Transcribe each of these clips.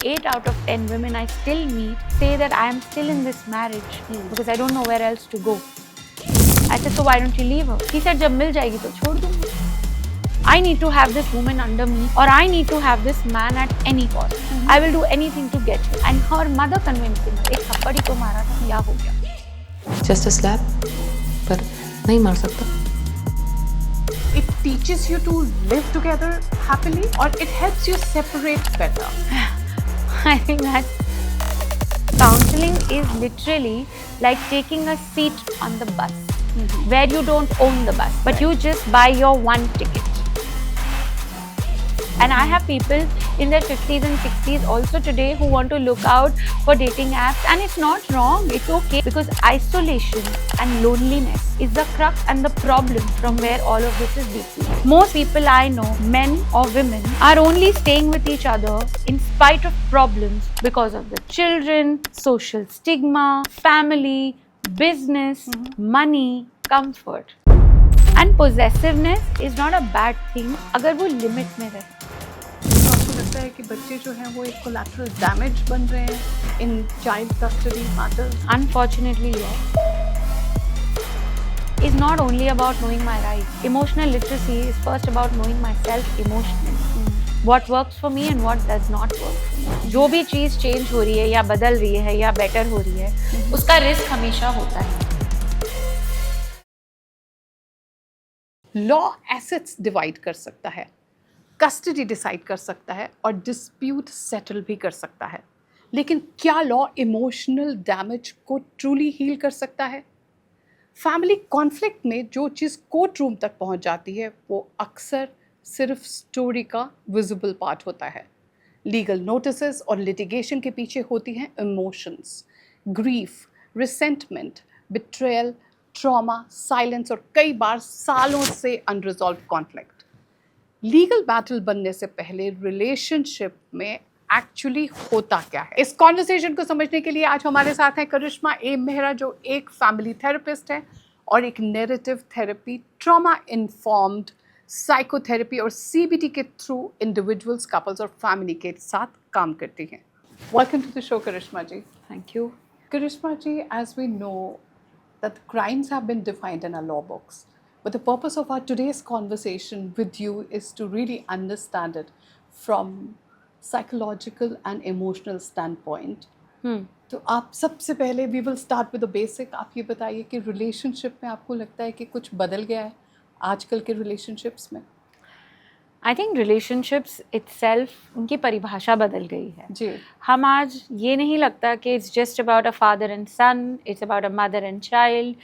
8 out of 10 women I still meet say that I am still in this marriage because I don't know where else to go. I said, so why don't you leave her? He said, जब मिल जाएगी तो छोड़ दूँगी. I need to have this woman under me, or I need to have this man at any cost. I will do anything to get him. And her mother convinced him. एक थप्पड़ ही तो मारा था, क्या हो गया? Just a slap, पर नहीं मार सकता. It teaches you to live together happily, or it helps you separate better. I think that counseling is literally like taking a seat on the bus, where you don't own the bus, but you just buy your one ticket. And I have people in their 50s and 60s also today who want to look out for dating apps, and it's not wrong, it's okay, because isolation and loneliness is the crux and the problem from where all of this is deeply. Most people I know, men or women, are only staying with each other in spite of problems because of the children, social stigma, family, business, money, comfort. And possessiveness is not a bad thing अगर वो limit में रहे. तो आपको लगता है कि बच्चे जो हैं वो एक कोलैटरल डैमेज बन रहे हैं in child custody matters? Unfortunately, yes. It's not only about knowing my rights. Emotional literacy is first about knowing myself emotionally. What works for me and what does not work for me. जो भी चीज़ change हो रही है या बदल रही है या बेटर हो रही है, उसका रिस्क हमेशा होता है. लॉ एसेट्स डिवाइड कर सकता है, कस्टडी डिसाइड कर सकता है और डिस्प्यूट सेटल भी कर सकता है, लेकिन क्या लॉ इमोशनल डैमेज को ट्रूली हील कर सकता है? फैमिली कॉन्फ्लिक्ट में जो चीज़ कोर्ट रूम तक पहुंच जाती है वो अक्सर सिर्फ स्टोरी का विजिबल पार्ट होता है. लीगल नोटिसेस और लिटिगेशन के पीछे होती हैं emotions, grief, resentment, betrayal, trauma, silence और कई बार सालों से अनरिजॉल्व कॉन्फ्लिक्ट. लीगल बैटल बनने से पहले रिलेशनशिप में एक्चुअली होता क्या है? इस कॉन्वर्सेशन को समझने के लिए आज हमारे साथ हैं करिश्मा ए मेहरा, जो एक फैमिली थेरेपिस्ट है और एक narrative therapy, trauma informed psychotherapy और CBT के थ्रू इंडिविजुअल्स, कपल्स और फैमिली के साथ काम करती हैं. Welcome to the show Karishma ji. Thank you. Karishma ji, as we know that the crimes have been defined in our law books, but the purpose of our today's conversation with you is to really understand it from psychological and emotional standpoint. तो आप सबसे पहले we will start with the basic. आप ये बताइए कि relationship में आपको लगता है कि कुछ बदल गया है आजकल के relationships में? I think relationships itself, उनकी परिभाषा बदल गई है. जी. हम आज ये नहीं लगता कि it's just about a father and son, it's about a mother and child,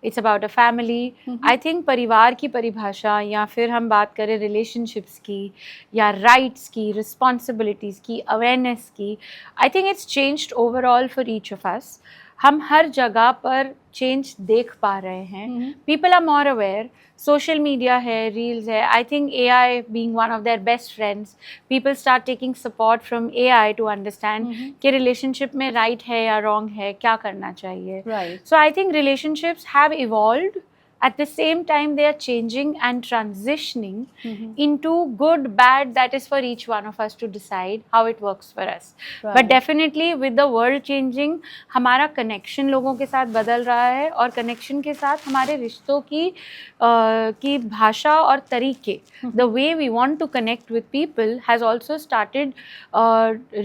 it's about a family. I think परिवार की परिभाषा या फिर हम बात करें relationships की या rights की, responsibilities की, awareness की, I think it's changed overall for each of us. हम हर जगह पर चेंज देख पा रहे हैं. People are more aware. Social media है, रील्स है. I think AI being one of their best friends, people start taking support from AI to understand कि रिलेशनशिप में राइट है या रॉन्ग है, क्या करना चाहिए. So I think relationships have evolved. At the same time, they are changing and transitioning into good, bad. That is for each one of us to decide how it works for us. Right. But definitely, with the world changing, हमारा connection लोगों के साथ बदल रहा है और connection के साथ हमारे रिश्तों की भाषा और तरीके, the way we want to connect with people has also started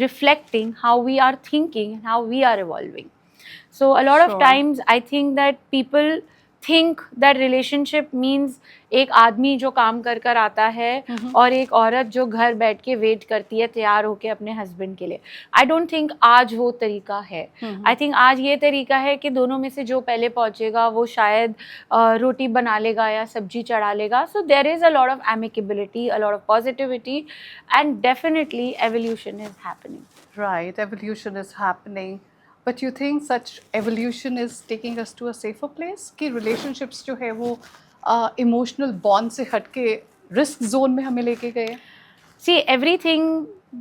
reflecting how we are thinking and how we are evolving. So a lot of times, I think that people think that relationship means एक आदमी जो काम कर कर आता है और एक औरत जो घर बैठ के वेट करती है तैयार होके अपने हस्बैंड के लिए. आई डोंट थिंक आज वो तरीका है. आई थिंक आज ये तरीका है कि दोनों में से जो पहले पहुंचेगा वो शायद रोटी बना लेगा या सब्जी चढ़ा लेगा. So there is a lot of amicability, a lot of positivity, and definitely evolution is happening. Right, evolution is happening. But you think such evolution is taking us to a safer place? कि relationships जो है वो emotional bond से हट के risk zone में हमें लेके गए? See, everything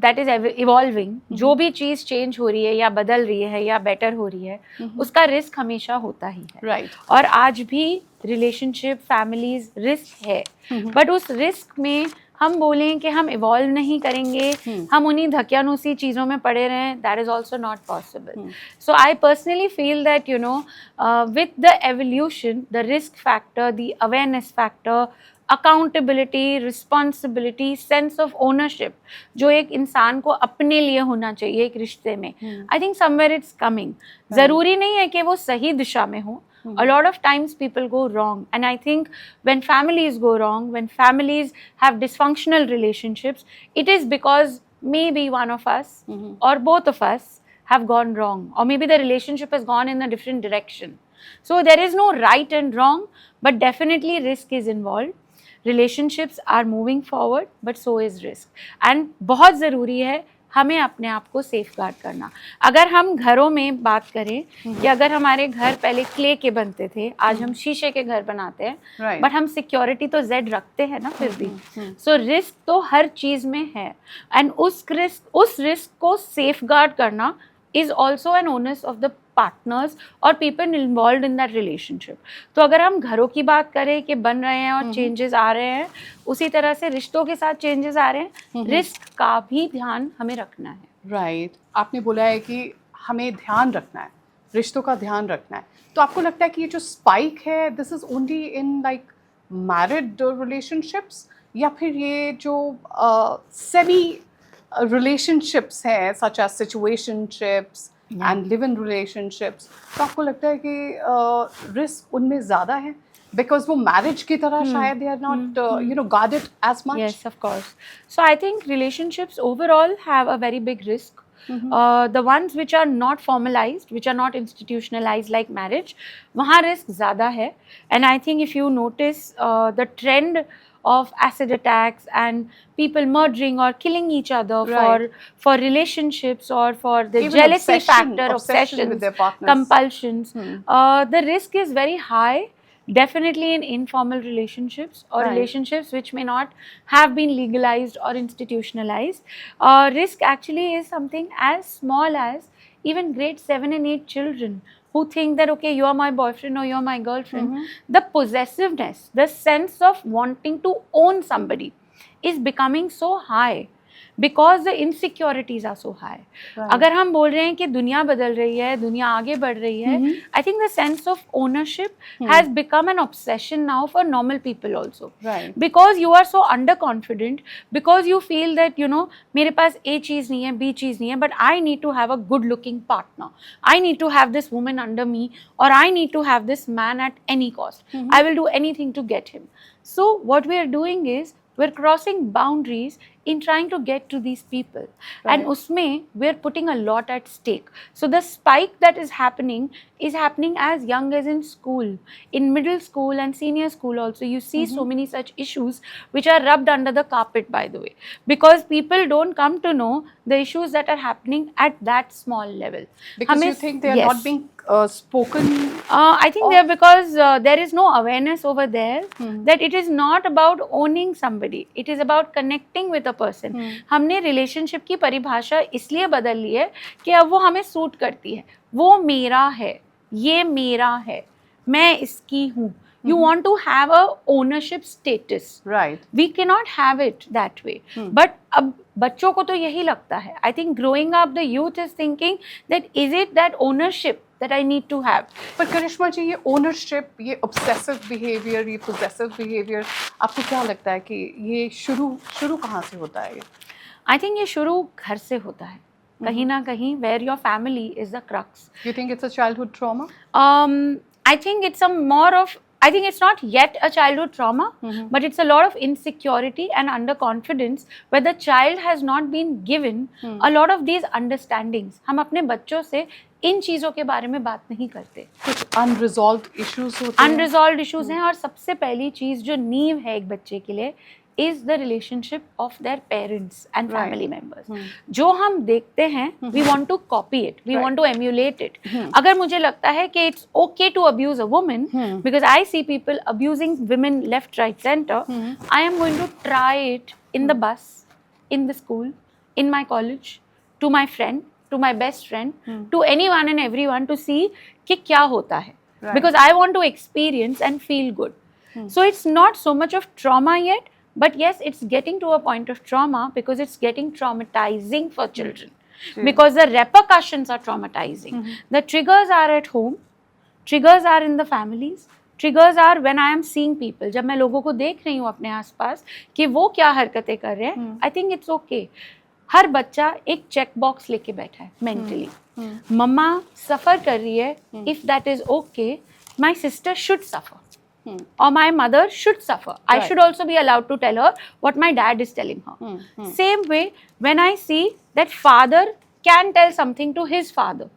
that is evolving, जो भी चीज़ चेंज हो रही है या बदल रही है या बेटर हो रही है, उसका रिस्क हमेशा होता ही है. Right. और आज भी रिलेशनशिप, फैमिलीज रिस्क है. बट उस रिस्क में हम बोलें कि हम इवॉल्व नहीं करेंगे, हम उन्हीं धक्यानुसी चीज़ों में पड़े रहें, that is also not possible. So I personally feel that you know with the evolution the risk factor, the awareness factor, accountability, responsibility, sense of ownership जो एक इंसान को अपने लिए होना चाहिए एक रिश्ते में, I think somewhere it's coming. ज़रूरी नहीं है कि वो सही दिशा में हो. A lot of times people go wrong, and I think when families go wrong, when families have dysfunctional relationships, it is because maybe one of us or both of us have gone wrong, or maybe the relationship has gone in a different direction. So there is no right and wrong, but definitely risk is involved. Relationships are moving forward, but so is risk. And बहुत ज़रूरी है हमें अपने आप को safe guard करना. अगर हम घरों में बात करें कि अगर हमारे घर पहले क्ले के बनते थे, आज हम शीशे के घर बनाते हैं, बट हम सिक्योरिटी तो जेड रखते हैं ना फिर भी. सो रिस्क तो हर चीज़ में है, एंड उस रिस्क को सेफ गार्ड करना is also an onus of the partners or people involved in that relationship. तो अगर हम घरों की बात करें कि बन रहे हैं और चेंजेस आ रहे हैं, उसी तरह से रिश्तों के साथ चेंजेस आ रहे हैं, रिस्क का भी ध्यान हमें रखना है. राइट. आपने बोला है कि हमें ध्यान रखना है, रिश्तों का ध्यान रखना है. तो आपको लगता है कि ये जो स्पाइक है this is only in like married relationships, या फिर ये जो सेमी relationships हैं such as situationships and live-in relationships, तो आपको लगता है कि रिस्क उनमें ज़्यादा है because वो marriage की तरह शायद they are not you know guarded as much? Yes, of course. So I think relationships overall have a very big risk. The ones which are not formalized, which are not institutionalized like marriage, वहाँ risk ज़्यादा है. And I think if you notice the trend of acid attacks and people murdering or killing each other for relationships or for the even jealousy factor, obsessions obsessions, with their partners, compulsions, the risk is very high. Definitely in informal relationships or relationships which may not have been legalized or institutionalized. Risk actually is something as small as even grade 7 and 8 children who think that, okay, you are my boyfriend or you are my girlfriend. The possessiveness, the sense of wanting to own somebody is becoming so high because the insecurities are so high. अगर हम बोल रहे हैं कि दुनिया बदल रही है, दुनिया आगे बढ़ रही है, I think the sense of ownership has become an obsession now for normal people also. Because you are so underconfident, because you feel that you know मेरे पास A चीज़ नहीं है, B चीज़ नहीं है, but I need to have a good looking partner. I need to have this woman under me, or I need to have this man at any cost. I will do anything to get him. So what we are doing is we're crossing boundaries in trying to get to these people, and usme we're putting a lot at stake. So the spike that is happening as young as in school, in middle school and senior school also. You see so many such issues which are rubbed under the carpet, by the way, because people don't come to know the issues that are happening at that small level. Because you think they are not being spoken? I think they're because there is no awareness over there that it is not about owning somebody. It is about connecting with a person. हमने relationship की परिभाषा इसलिए बदल ली है कि अब वो हमें सूट करती है. वो मेरा है, ये मेरा है, मैं इसकी हूँ. You want to have a ownership status. Right. We cannot have it that way. But अब बच्चों को तो यही लगता है. I think growing up the youth is thinking that is it that ownership that I need to have. पर करिश्मा जी, ये ownership, ये obsessive behavior, ये possessive behavior, आपको क्या लगता है कि ये शुरू कहाँ से होता है? I think ये शुरू घर से होता है. कहीं ना कहीं where your family is the crux. You think it's a childhood trauma? I think it's I think it's not yet a childhood trauma, but it's a lot of insecurity and underconfidence where the child has not been given a lot of these understandings. हम अपने बच्चों से इन चीज़ों के बारे में बात नहीं करते. कुछ unresolved issues होते हैं. Unresolved issues हैं, और सबसे पहली चीज़ जो नींव है एक बच्चे के लिए is the relationship of their parents and family members. जो हम देखते हैं, we want to copy it, we want to emulate it. अगर मुझे लगता है कि it's okay to abuse a woman, because I see people abusing women left, right, center, I am going to try it in the bus, in the school, in my college, to my friend, to my best friend, to anyone and everyone to see कि क्या होता है. Because I want to experience and feel good. So it's not so much of trauma yet, But yes, it's getting to a point of trauma because it's getting traumatizing for children. Because the repercussions are traumatizing. The triggers are at home, triggers are in the families, triggers are when I am seeing people. जब मैं लोगों को देख रही हूँ अपने आसपास कि वो क्या हरकतें कर रहे हैं, I think it's okay. हर बच्चा एक चेक बॉक्स लेके बैठा है मेंटली. मम्मा सफ़र कर रही है, if that is okay, my sister should suffer. Or my mother should suffer. I should also be allowed to tell her what my dad is telling her. Same way, when I see that father can tell something to his father,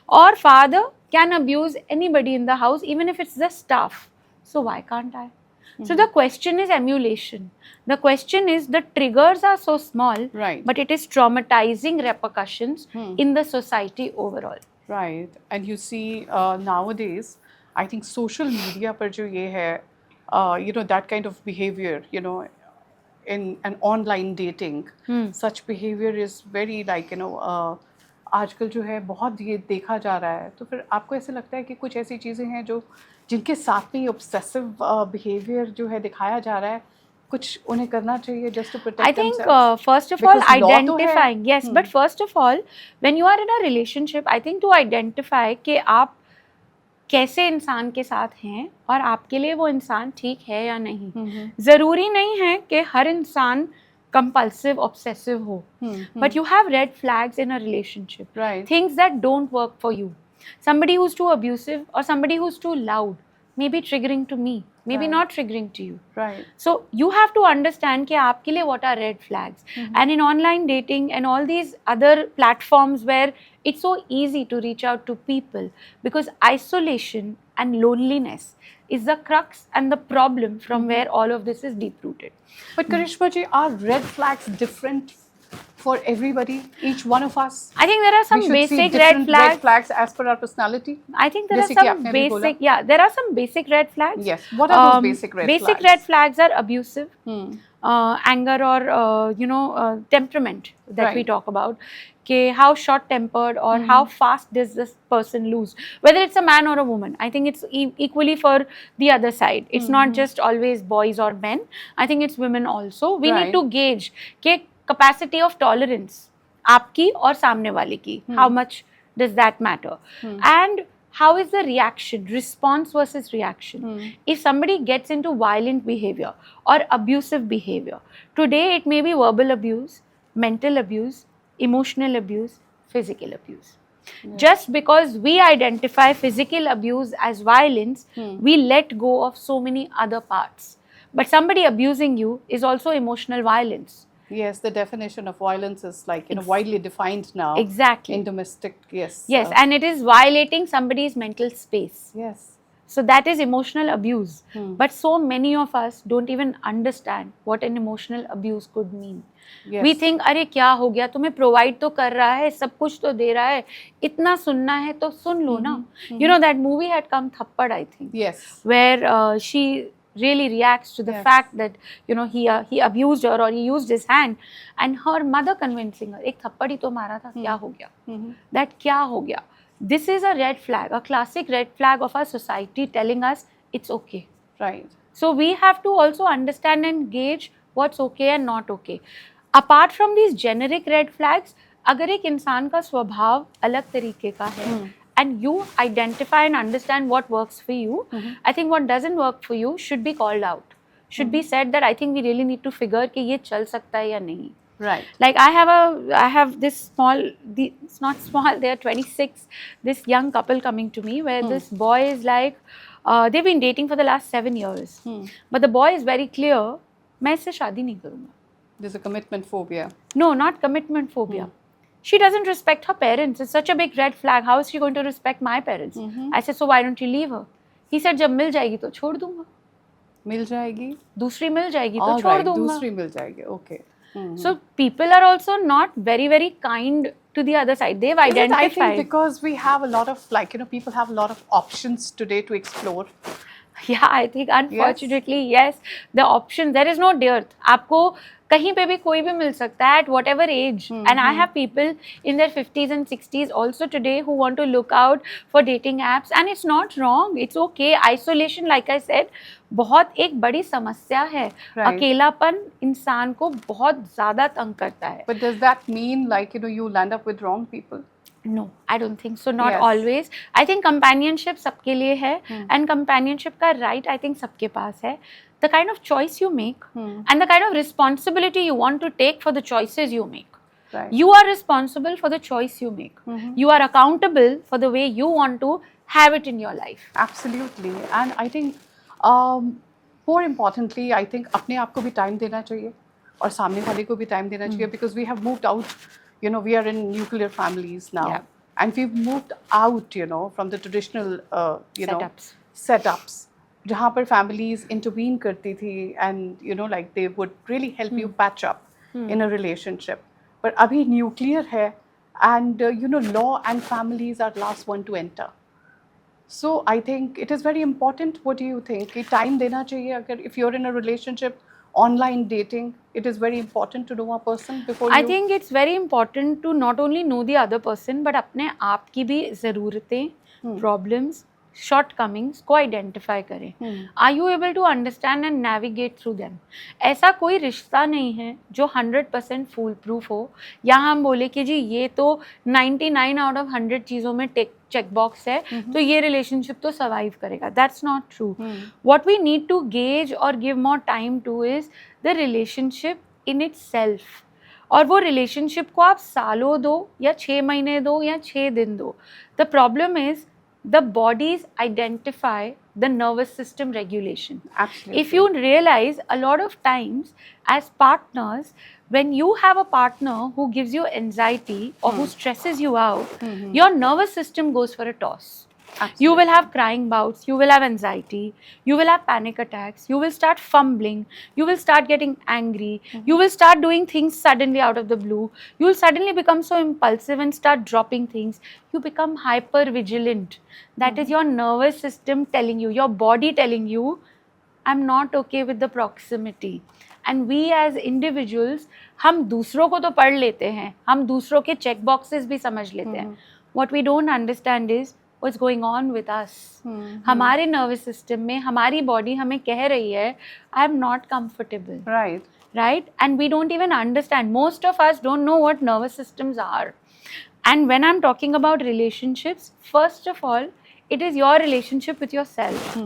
or father can abuse anybody in the house, even if it's the staff. So why can't I? So the question is emulation. The question is the triggers are so small, but it is traumatizing repercussions in the society overall. Right. And you see nowadays, I think social media पर जो ये है, that kind of behavior, in an online dating, such behavior is very like, आजकल जो है बहुत ये देखा जा रहा है. तो फिर आपको ऐसे लगता है कि कुछ ऐसी चीज़ें हैं जो जिनके साथ में ऑब्सेसिव बिहेवियर जो है दिखाया जा रहा है, कुछ उन्हें करना चाहिए just to protect I think themselves? first of Because all law तो है. identifying, yes, but first of all when you are in a relationship, I think to identify कि आप कैसे इंसान के साथ हैं और आपके लिए वो इंसान ठीक है या नहीं. ज़रूरी नहीं है कि हर इंसान compulsive, obsessive ho. But you have red flags in a relationship. Right. Things that don't work for you. Somebody who's too abusive or somebody who's too loud may be triggering to me, maybe not triggering to you. Right. So you have to understand कि आपके लिए what are red flags. And in online dating and all these other platforms where it's so easy to reach out to people, because isolation and loneliness is the crux and the problem from where all of this is deep rooted. But Karishma ji, are red flags different for everybody, each one of us? I think there are some We should see basic different red flags. as per our personality. I think there जैसे are कि some आपने अभी बोला. basic, yeah, there are some basic red flags. Yes. What are those basic red Basic flags? red flags are abusive, anger, or temperament that we Right. talk about. Okay, how short-tempered or how fast does this person lose? Whether it's a man or a woman, I think it's equally for the other side. It's not just always boys or men. I think it's women also. We need to gauge के capacity of tolerance आपकी और सामने वाले की. How much does that matter? And how is the reaction, response versus reaction? If somebody gets into violent behavior or abusive behavior, today it may be verbal abuse, mental abuse, emotional abuse, physical abuse. Just because we identify physical abuse as violence, we let go of so many other parts. But somebody abusing you is also emotional violence. Yes, the definition of violence is like, widely defined now. Exactly. In domestic, yes. Yes, and it is violating somebody's mental space. Yes. So that is emotional abuse. But so many of us don't even understand what an emotional abuse could mean. Yes. We think, अरे क्या हो गया, तुम्हें provide तो कर रहा है, सब कुछ तो दे रहा है, इतना सुनना है तो सुन लो ना. You know that movie had come Thappad, I think. Yes. Where she really reacts to the fact that he abused her or he used his hand, and her mother convincing her, एक थप्पड़ ही तो मारा था, क्या हो गया? That क्या हो गया? This is a red flag, a classic red flag of our society telling us it's okay. Right. So we have to also understand and gauge what's okay and not okay. Apart from these generic red flags, अगर एक इंसान का स्वभाव अलग तरीके का है, and you identify and understand what works for you, I think what doesn't work for you should be called out. Should be said that I think we really need to figure कि ये चल सकता है या नहीं. Right. Like I have this small, it's not small, they are 26, this young couple coming to me where this boy is like, they've been dating for the last 7 years. But the boy is very clear, मैं इससे शादी नहीं करूँगा. There's a commitment phobia. No, not commitment phobia. She doesn't respect her parents. It's such a big red flag. How is she going to respect my parents? I said, so why don't you leave her? He said, जब मिल जाएगी तो छोड़ दूँगा. मिल जाएगी? दूसरी मिल जाएगी तो छोड़ दूँगा. दूसरी मिल जाएगी. Okay. So people are also not very, very kind to the other side. They've identified. I think because we have a lot of people have a lot of options today to explore. Yeah, I think unfortunately, yes, the option, there is no dearth. आपको कहीं पे भी कोई भी मिल सकता है at whatever age. And I have people in their 50s and 60s also today who want to look out for dating apps, and it's not wrong. It's okay. Isolation, like I said, बहुत एक बड़ी समस्या है. Right. अकेलापन इंसान को बहुत ज़्यादा तंग करता है. But does that mean like you'll end up with wrong people? No, I don't think so. Not Yes. always. I think companionship सबके लिए है, Hmm. and companionship का right I think सबके पास है. The kind of choice you make Hmm. and the kind of responsibility you want to take for the choices you make. Right. You are responsible for the choice you make. Mhm. You are accountable for the way you want to have it in your life. Absolutely. And I think more importantly, I think अपने आप को भी time देना चाहिए और सामने वाले को भी time देना चाहिए because we have moved out, we are in nuclear families now. Yeah. And we've moved out, from the traditional, Setups. setups. जहाँ पर families intervene करती थी and, like they would really help you patch up in a relationship. But अभी nuclear है and, law and families are last one to enter. So I think it is very important. What do you think? कि time देना चाहिए अगर if you're in a relationship, online dating, it is very important to know a person before I you. think it's very important to not only know the other person but अपने आप की भी ज़रूरतें, problems, shortcomings को identify करें. Are you able to understand and navigate through them? ऐसा कोई रिश्ता नहीं है जो 100% fool proof हो या हम बोले कि जी ये तो 99 out of 100 चीज़ों में check box है तो ये relationship तो survive करेगा. That's not true. What we need to gauge or give more time to is the relationship in itself. और वो relationship को आप सालों दो या 6 महीने दो या 6 दिन दो. The problem is the bodies identify the nervous system regulation. Absolutely. If you realize a lot of times as partners, when you have a partner who gives you anxiety or who stresses you out, your nervous system goes for a toss. Absolutely. You will have crying bouts, you will have anxiety, you will have panic attacks, you will start fumbling, you will start getting angry, you will start doing things suddenly out of the blue, you will suddenly become so impulsive and start dropping things. You become hyper vigilant. That is your nervous system telling you, your body telling you, I'm not okay with the proximity. And we as individuals, हम दूसरों को तो पढ़ लेते हैं, हम दूसरों के check boxes भी समझ लेते हैं. What we don't understand is what's going on with us. हमारे nervous system में हमारी body हमें कह रही है I'm not comfortable. Right. Right? And we don't even understand. Most of us don't know what nervous systems are. And when I'm talking about relationships, first of all, it is your relationship with yourself.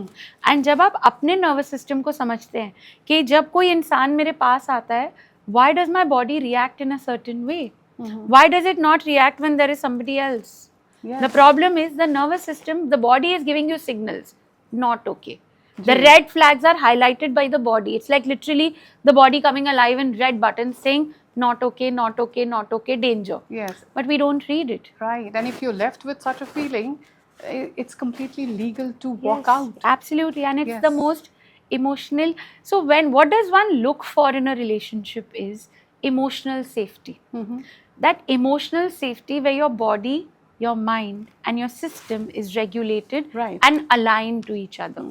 And जब आप अपने nervous system को समझते हैं कि जब कोई इंसान मेरे पास आता है, why does my body react in a certain way? Why does it not react when there is somebody else? Yes. The problem is the nervous system, the body is giving you signals, not okay. The red flags are highlighted by the body. It's like literally the body coming alive in red buttons saying not okay, not okay, not okay, danger. Yes. But we don't read it. Right. And if you're left with such a feeling, it's completely legal to walk Yes, out. Absolutely. And it's Yes. the most emotional. So what does one look for in a relationship is emotional safety. That emotional safety where your body, your mind and your system is regulated Right. and aligned to each other.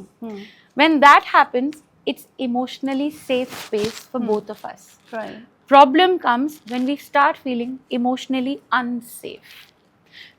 When that happens, it's emotionally safe space for both of us. Right. Problem comes when we start feeling emotionally unsafe.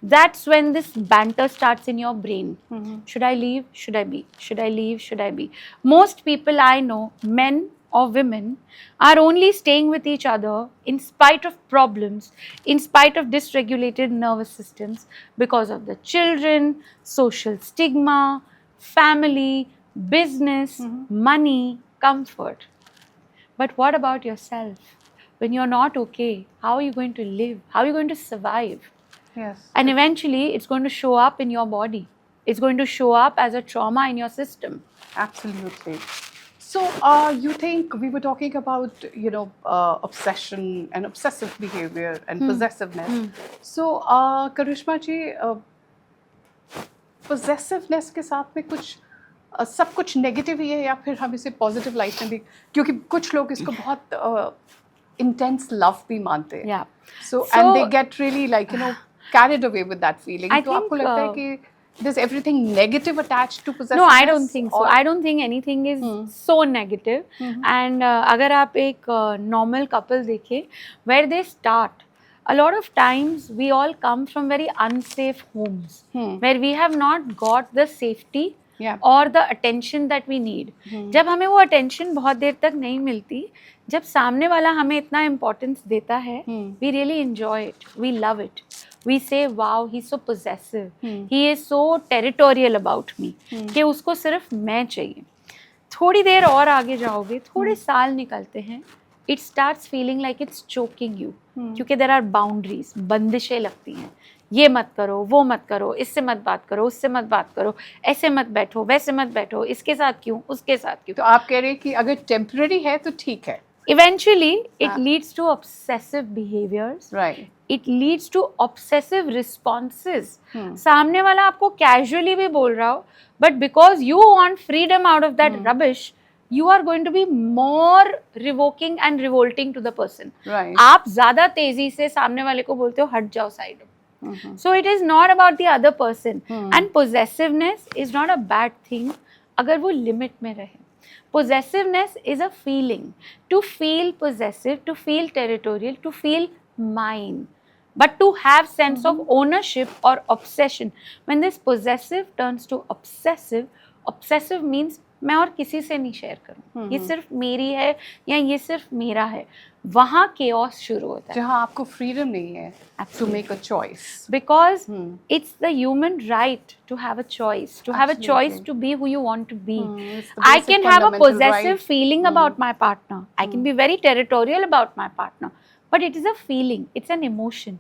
That's when this banter starts in your brain. Should I leave? Should I be? Should I leave? Should I be? Most people I know, men or women, are only staying with each other in spite of problems, in spite of dysregulated nervous systems, because of the children, social stigma, family, business, money, comfort. But what about yourself? When you're not okay, how are you going to live? How are you going to survive? Yes. And eventually, it's going to show up in your body. It's going to show up as a trauma in your system. Absolutely. So, you think we were talking about, obsession and obsessive behavior and possessiveness. So, Karishma ji, possessiveness के साथ में कुछ सब कुछ negative ही है या फिर हम इसे पॉजिटिव लाइट में भी, क्योंकि कुछ लोग इसको बहुत इंटेंस लव भी मानते हैं. Yeah. So and they get really carried away with that feeling. I तो आपको think, लगता है कि there's everything negative attached to possessiveness? No, I don't think so. Or- I don't think anything is so negative. And अगर आप एक normal couple देखें, where they start, a lot of times we all come from very unsafe homes, where we have not got the safety Yeah. और the attention that we need. जब हमें वो attention बहुत देर तक नहीं मिलती, जब सामने वाला हमें इतना इम्पोर्टेंस देता है, we really enjoy it, we love it. We say, wow, he's so possessive. He is so territorial about me. कि उसको सिर्फ मैं चाहिए. थोड़ी देर और आगे जाओगे, थोड़े साल निकलते हैं, it starts feeling like it's choking you. क्योंकि there are boundaries, बंदिशें लगती हैं. ये मत करो, वो मत करो, इससे मत बात करो, उससे मत बात करो, ऐसे मत बैठो, वैसे मत बैठो, इसके साथ क्यों, उसके साथ क्यों. तो आप कह रहे हैं कि अगर टेम्पररी है तो ठीक है. Eventually, it leads to obsessive behaviors. Right. It leads to obsessive responses. सामने वाला आपको casually भी बोल रहा हो, but because you want freedom out of that rubbish, you are going to be more revoking and revolting to the person. Right. आप ज़्यादा तेजी से सामने वाले को बोलते हो हट जाओ side. So it is not about the other person. And possessiveness is not a bad thing अगर वो limit में रहे. Possessiveness is a feeling. To feel possessive, to feel territorial, to feel mine. But to have sense of ownership or obsession. When this possessive turns to obsessive, obsessive means मैं और किसी से नहीं share करूँ, ये सिर्फ मेरी है या ये सिर्फ मेरा है. वहाँ chaos शुरू होता है. जहाँ आपको freedom नहीं है to make a choice. Because it's the human right to have a choice, to have a choice Absolutely. to be who you want to be. It's the I basic can have a fundamental possessive right. feeling about my partner. I can be very territorial about my partner. But it is a feeling. It's an emotion.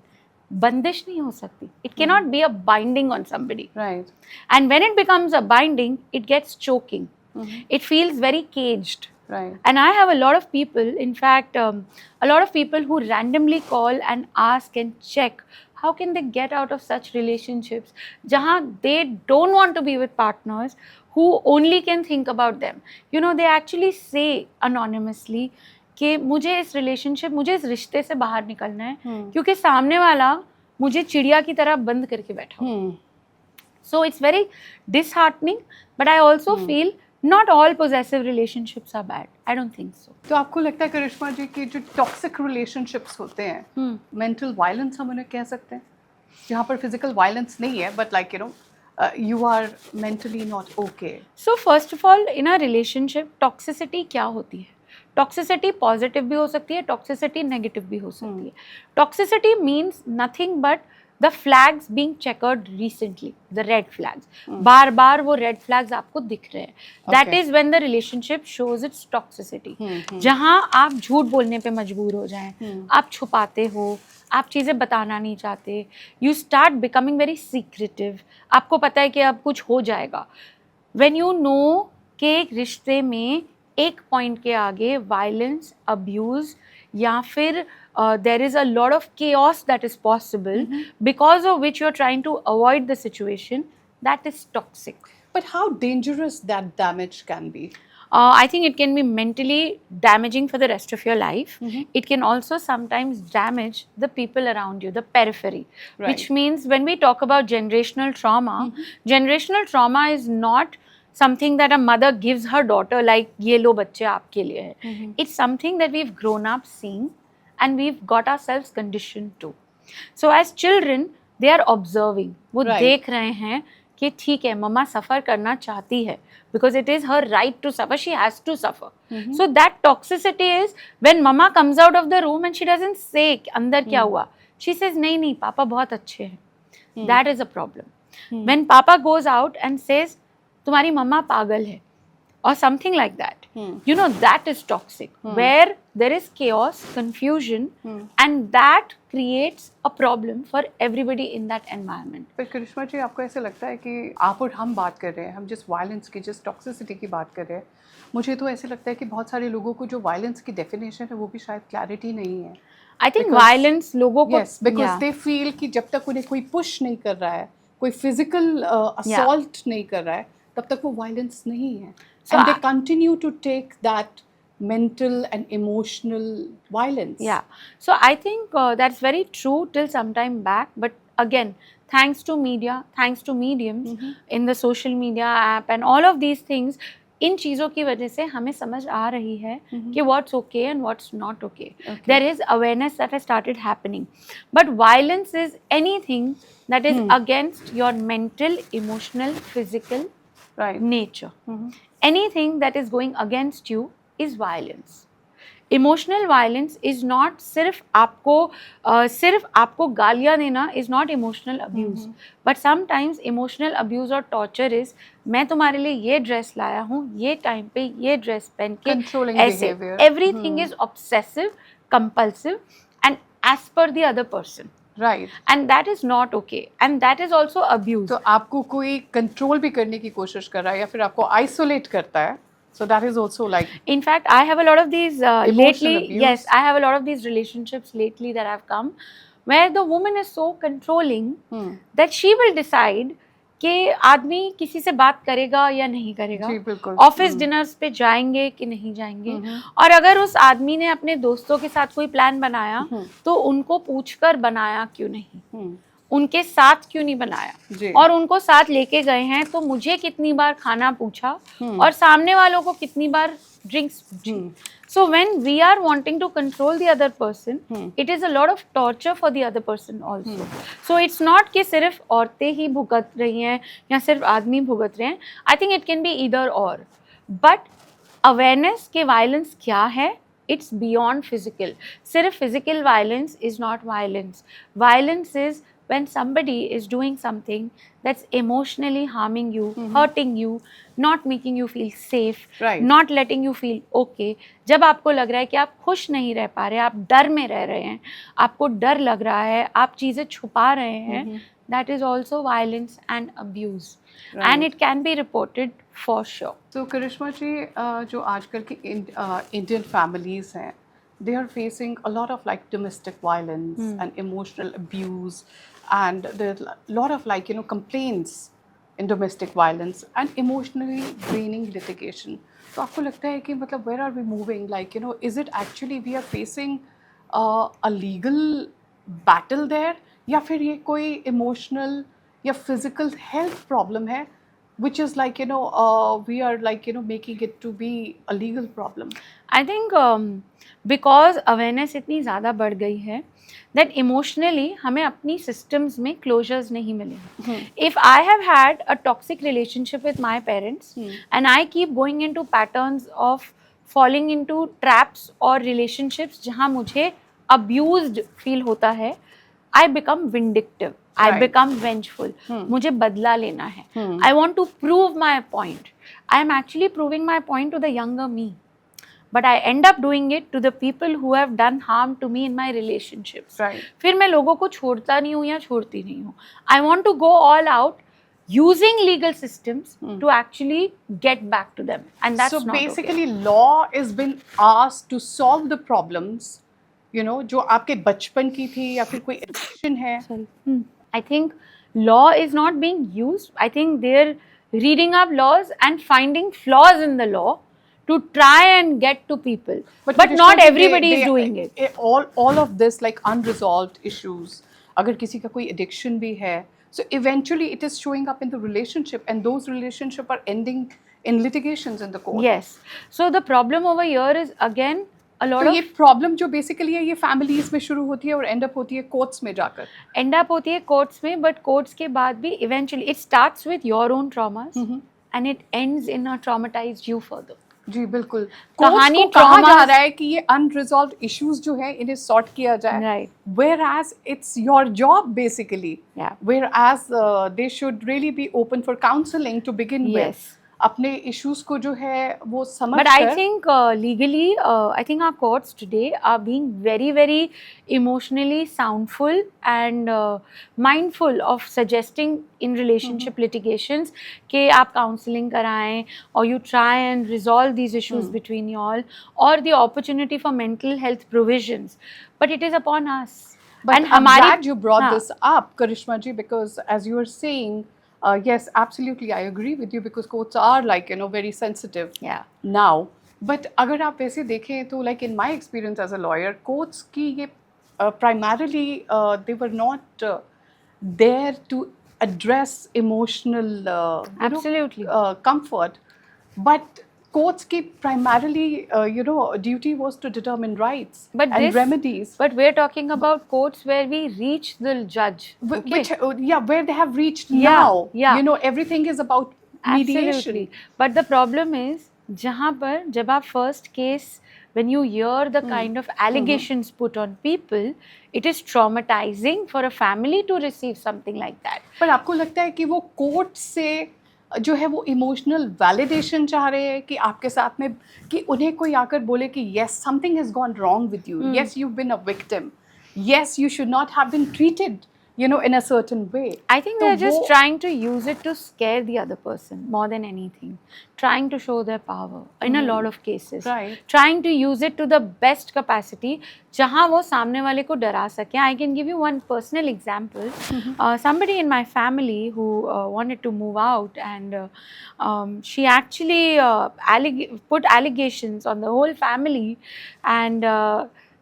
बंदिश नहीं हो सकती. It cannot be a binding on somebody. Right. And when it becomes a binding, it gets choking. It feels very caged. Right. And I have a lot of people, in fact, a lot of people who randomly call and ask and check how can they get out of such relationships jahan they don't want to be with partners who only can think about them. You know, they actually say anonymously कि मुझे इस relationship, मुझे इस रिश्ते से बाहर निकलना है क्योंकि सामने वाला मुझे चिड़िया की तरह बंद करके बैठा हो. So it's very disheartening, but I also feel not all possessive relationships are bad. I don't think so. तो आपको लगता है करिश्मा जी कि जो टॉक्सिक रिलेशनशिप्स होते हैं, मेंटल वायलेंस हम उन्हें कह सकते हैं, जहाँ पर फिजिकल वायलेंस नहीं है, but like you are mentally not okay. So first of all, in a relationship, toxicity क्या होती है? Toxicity positive भी हो सकती है, toxicity negative भी हो सकती है. Toxicity means nothing but the flags being checkered recently, the red flags. बार बार वो red flags आपको दिख रहे हैं. That is when the relationship shows its toxicity. जहाँ आप झूठ बोलने पे मजबूर हो जाएं, आप छुपाते हो, आप चीज़ें बताना नहीं चाहते, you start becoming very secretive. आपको पता है कि अब कुछ हो जाएगा. When you know कि एक रिश्ते में एक पॉइंट के आगे वायलेंस, अब्यूज या फिर there is a lot of chaos that is possible because of which you're trying to avoid the situation, that is toxic. But how dangerous that damage can be? I think it can be mentally damaging for the rest of your life. It can also sometimes damage the people around you, the periphery. Right. Which means when we talk about generational trauma is not something that a mother gives her daughter like ये लो बच्चे आपके लिए है. It's something that we've grown up seeing and we've got ourselves conditioned to. So as children, they are observing. वो Right. देख रहे हैं कि ठीक है, मम्मा सफ़र करना चाहती है because it is her right to suffer. She has to suffer. So that toxicity is when mama comes out of the room and she doesn't say अंदर क्या हुआ. She says नहीं पापा बहुत अच्छे हैं. That is a problem. When papa goes out and says तुम्हारी मम्मा पागल है or something like that, you know, that is toxic, where there is chaos, confusion, and that creates a problem for everybody in that environment. पर करिश्मा जी, आपको ऐसे लगता है कि आप और हम बात कर रहे हैं, हम जिस वायलेंस की, जिस टॉक्सिसिटी की बात कर रहे हैं, मुझे तो ऐसे लगता है कि बहुत सारे लोगों को जो वायलेंस की डेफिनेशन है वो भी शायद क्लैरिटी नहीं है. I think violence लोगों को Yes, because they feel कि जब तक उन्हें कोई पुश नहीं कर रहा है, कोई फिजिकल असॉल्ट नहीं कर रहा है, तब तक वो वायलेंस नहीं है. So And they continue to take that mental and emotional violence. Yeah. So I think that's very true till some time back. But again, thanks to media, thanks to mediums in the social media app and all of these things, इन चीज़ों की वजह से हमें समझ आ रही है कि what's okay and what's not okay. There is awareness that has started happening. But violence is anything that is against your mental, emotional, physical Right. nature. Anything that is going against you is violence. Emotional violence is not सिर्फ आपको गालियाँ देना is not emotional abuse, but sometimes emotional abuse or torture is मैं तुम्हारे लिए ये dress लाया हूँ, ये टाइम पे ये ड्रेस पहन के Controlling ऐसे behavior. everything is obsessive, compulsive and as per the other person. Right. And that is not okay, and that is also abuse. तो आपको कोई कंट्रोल भी करने की कोशिश कर रहा है या फिर आपको आइसोलेट करता है, so that is also like In fact, I have a lot of these lately. abuse. Yes, I have a lot of these relationships lately that have come where the woman is so controlling that she will decide कि आदमी किसी से बात करेगा या नहीं करेगा, जी बिल्कुल, ऑफिस डिनर्स पे जाएंगे कि नहीं जाएंगे, और अगर उस आदमी ने अपने दोस्तों के साथ कोई प्लान बनाया तो उनको पूछकर बनाया क्यों नहीं, उनके साथ क्यों नहीं बनाया, जी। और उनको साथ लेके गए हैं तो मुझे कितनी बार खाना पूछा और सामने वालों को कितनी बार ड्रिंक्स पूछी. So when we are wanting to control the other person, it is a lot of torture for the other person also. So it's not कि सिर्फ औरतें ही भुगत रही हैं या सिर्फ आदमी भुगत रहे हैं. I think it can be either or. But awareness के violence क्या है? It's beyond physical. सिर्फ physical violence is not violence. Violence is when somebody is doing something that's emotionally harming you, hurting you, not making you feel safe, Right. not letting you feel okay. जब आपको लग रहा है कि आप खुश नहीं रह पा रहे, आप डर में रह रहे हैं, आपको डर लग रहा है, आप चीज़ें छुपा रहे हैं, that is also violence and abuse. And it can be reported for sure. तो करिश्मा जी, जो आजकल की इंडियन फैमिलीज हैं, they are facing a lot of like domestic violence and emotional abuse, and there's a lot of like complaints in domestic violence and emotionally draining litigation. तो आपको लगता है कि मतलब where are we moving, like is it actually we are facing a legal battle there, या फिर ये कोई emotional या physical health problem है which is like we are like making it to be a legal problem? I think because awareness इतनी ज़्यादा बढ़ गई है that emotionally हमें अपनी systems में closures नहीं मिले. If I have had a toxic relationship with my parents and I keep going into patterns of falling into traps or relationships जहाँ मुझे abused feel होता है, I become vindictive. I Right. become vengeful. मुझे बदला लेना है. I want to prove my point. I am actually proving my point to the younger me. But I end up doing it to the people who have done harm to me in my relationships. Right. फिर मैं लोगों को छोड़ता नहीं हूँ या छोड़ती नहीं हूँ. I want to go all out using legal systems to actually get back to them. And that's so not basically law is been asked to solve the problems जो आपके बचपन की थी या फिर कोई addiction है. okay. I think law is not being used. I think they're reading up laws and finding flaws in the law to try and get to people. But Krishna not ji, everybody they- is doing it. all of this like unresolved issues, अगर किसी का कोई addiction भी है, so eventually it is showing up in the relationship, and those relationships are ending in litigations in the court. Yes. So the problem over here is again a lot तो of ये problem जो basically है ये families में शुरू होती है और एंड अप होती है कोर्ट्स में जाकर. end up होती है courts में, but courts के बाद भी eventually it starts with your own traumas and it ends in a traumatized you further. जी बिल्कुल. कहानी कोर्ट्स को कहा जा traumas- रहा है कि ये अनरिजॉल्व्ड इश्यूज जो है इन्हें सॉर्ट किया जाए. Right. Whereas it's your job basically. Yeah. Whereas they should really be open for counseling to begin with. Yes. अपने इश्यूज को जो है वो समझ But I think legally, I think our courts today are being very, very emotionally soundful and mindful of suggesting in relationship litigations कि आप counseling कराएं or you try and resolve these issues between you all, or the opportunity for mental health provisions. But it is upon us. But and I'm हमारी glad you brought हाँ. this up, Karishma ji, because as you were saying, yes, absolutely, I agree with you because courts are like very sensitive Yeah. now. But अगर आप वैसे देखें तो like in my experience as a lawyer, courts की ये primarily they were not there to address emotional Absolutely. comfort, but courts की primarily duty was to determine rights But and this- remedies. But we're talking about courts where we reach the judge. Okay? Which where they have reached Yeah, now. yeah. Everything is about Absolutely. But the problem is, जहाँ पर जब आप first case, when you hear the kind of allegations put on people, it is traumatizing for a family to receive something like that. पर आपको लगता है कि वो कोर्ट से जो है वो इमोशनल वैलिडेशन चाह रहे हैं कि आपके साथ में, कि उन्हें कोई आकर बोले कि yes something has gone wrong with you, yes you been a victim, yes you should not have been treated in a certain way. I think they're just trying to use it to scare the other person more than anything. Trying to show their power in a lot of cases. Right. Trying to use it to the best capacity जहाँ वो सामने वाले को डरा सके. I can give you one personal example. Somebody in my family who wanted to move out, and she actually put allegations on the whole family, and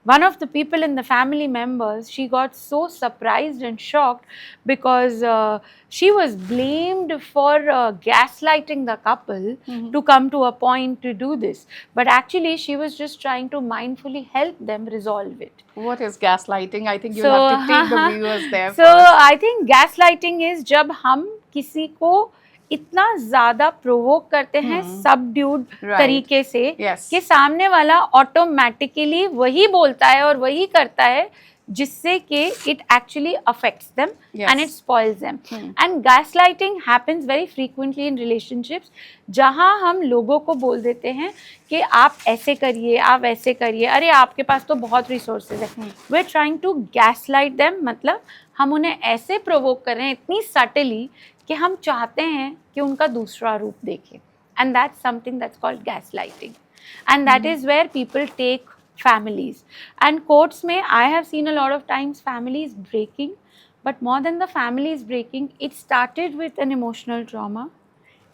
one of the people in the family members, she got so surprised and shocked because she was blamed for gaslighting the couple to come to a point to do this. But actually, she was just trying to mindfully help them resolve it. What is gaslighting? I think you have to take the viewers there. So I think gaslighting is जब हम किसी को इतना ज़्यादा provoke करते हैं subdued तरीके से कि सामने वाला ऑटोमेटिकली वही बोलता है और वही करता है जिससे कि it actually affects them and it spoils them. And gaslighting happens very frequently in relationships, जहाँ हम लोगों को बोल देते हैं कि आप ऐसे करिए, आप वैसे करिए, अरे आपके पास तो बहुत रिसोर्सेज है. We're trying to gaslight them, मतलब हम उन्हें ऐसे प्रोवोक कर रहे हैं इतनी सटली कि हम चाहते हैं कि उनका दूसरा रूप देखें. And that's something that's called gaslighting. And that is where people take families. And courts में, I have seen a lot of times families breaking, but more than the families breaking, it started with an emotional trauma.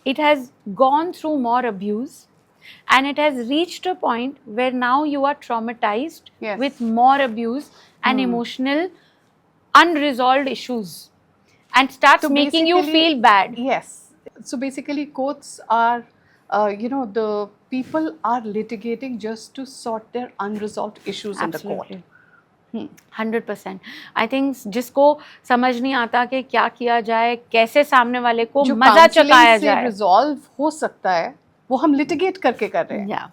It has gone through more abuse. And it has reached a point where now you are traumatized with more abuse and emotional unresolved issues. And starts making you feel bad. Yes. So basically, courts are, the people are litigating just to sort their unresolved issues in the court. 100%. I think जिसको समझ नहीं आता कि क्या किया जाए, कैसे सामने वाले को मजा चकाया जाए, resolve हो सकता है, वो हम litigate करके कर रहे हैं. Yeah.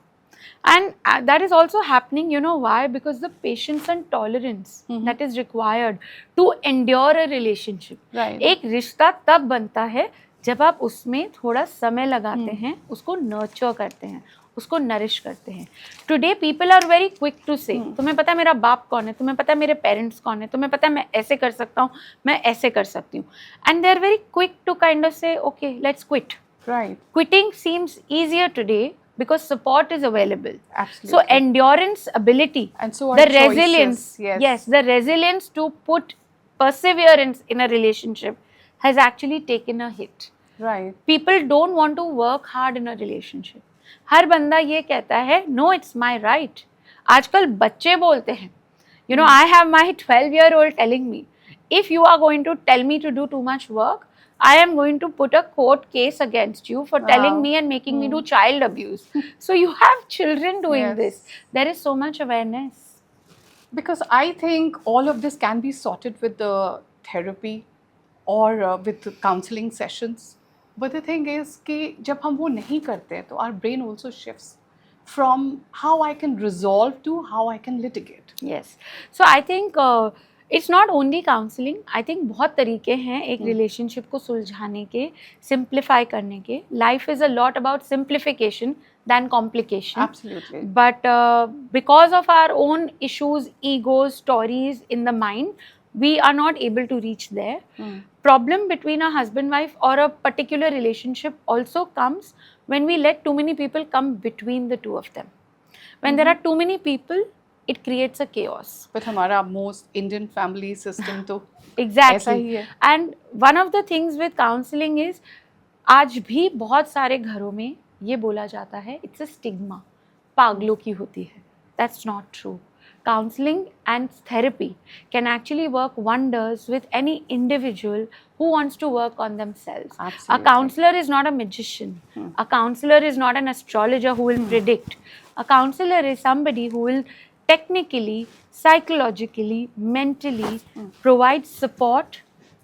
And that is also happening, you know why? Because the patience and tolerance that is required to endure a relationship. Right. एक रिश्ता तब बनता है जब आप उसमें थोड़ा समय लगाते हैं, उसको nurture करते हैं, उसको नरिश करते हैं. Today people are very quick to say, तुम्हें पता है मेरा बाप कौन है, तुम्हें पता है मेरे पेरेंट्स कौन है, तुम्हें पता है मैं ऐसे कर सकता हूँ, मैं ऐसे कर सकती हूँ. And they are very quick to kind of say okay let's quit. Right. Quitting seems easier today because support is available. Absolutely. So endurance ability and so the choices, resilience, yes, the resilience to put perseverance in a relationship has actually taken a hit. Right. People don't want to work hard in a relationship. हर बंदा ये कहता है no it's my right. आजकल बच्चे बोलते हैं, you know, I have my 12-year-old telling me if you are going to tell me to do too much work, I am going to put a court case against you for telling me and making me do child abuse. So you have children doing this. There is so much awareness. Because I think all of this can be sorted with the therapy or with the counseling sessions. But the thing is कि जब हम वो नहीं करते तो our brain also shifts from how I can resolve to how I can litigate. Yes. So I think it's not only counseling. I think बहुत तरीके हैं एक relationship को सुलझाने के, simplify करने के. Life is a lot about simplification than complication. Absolutely. But because of our own issues, egos, stories in the mind, we are not able to reach there. Problem between a husband-wife or a particular relationship also comes when we let too many people come between the two of them. When there are too many people, it creates a chaos. But हमारा most Indian family system तो exactly ऐसा ही है. And one of the things with counseling is आज भी बहुत सारे घरों में ये बोला जाता है it's a stigma, पागलों की होती है. That's not true. Counseling and therapy can actually work wonders with any individual who wants to work on themselves. Absolutely. A counselor is not a magician. A counselor is not an astrologer who will predict. A counselor is somebody who will technically, psychologically, mentally provide support,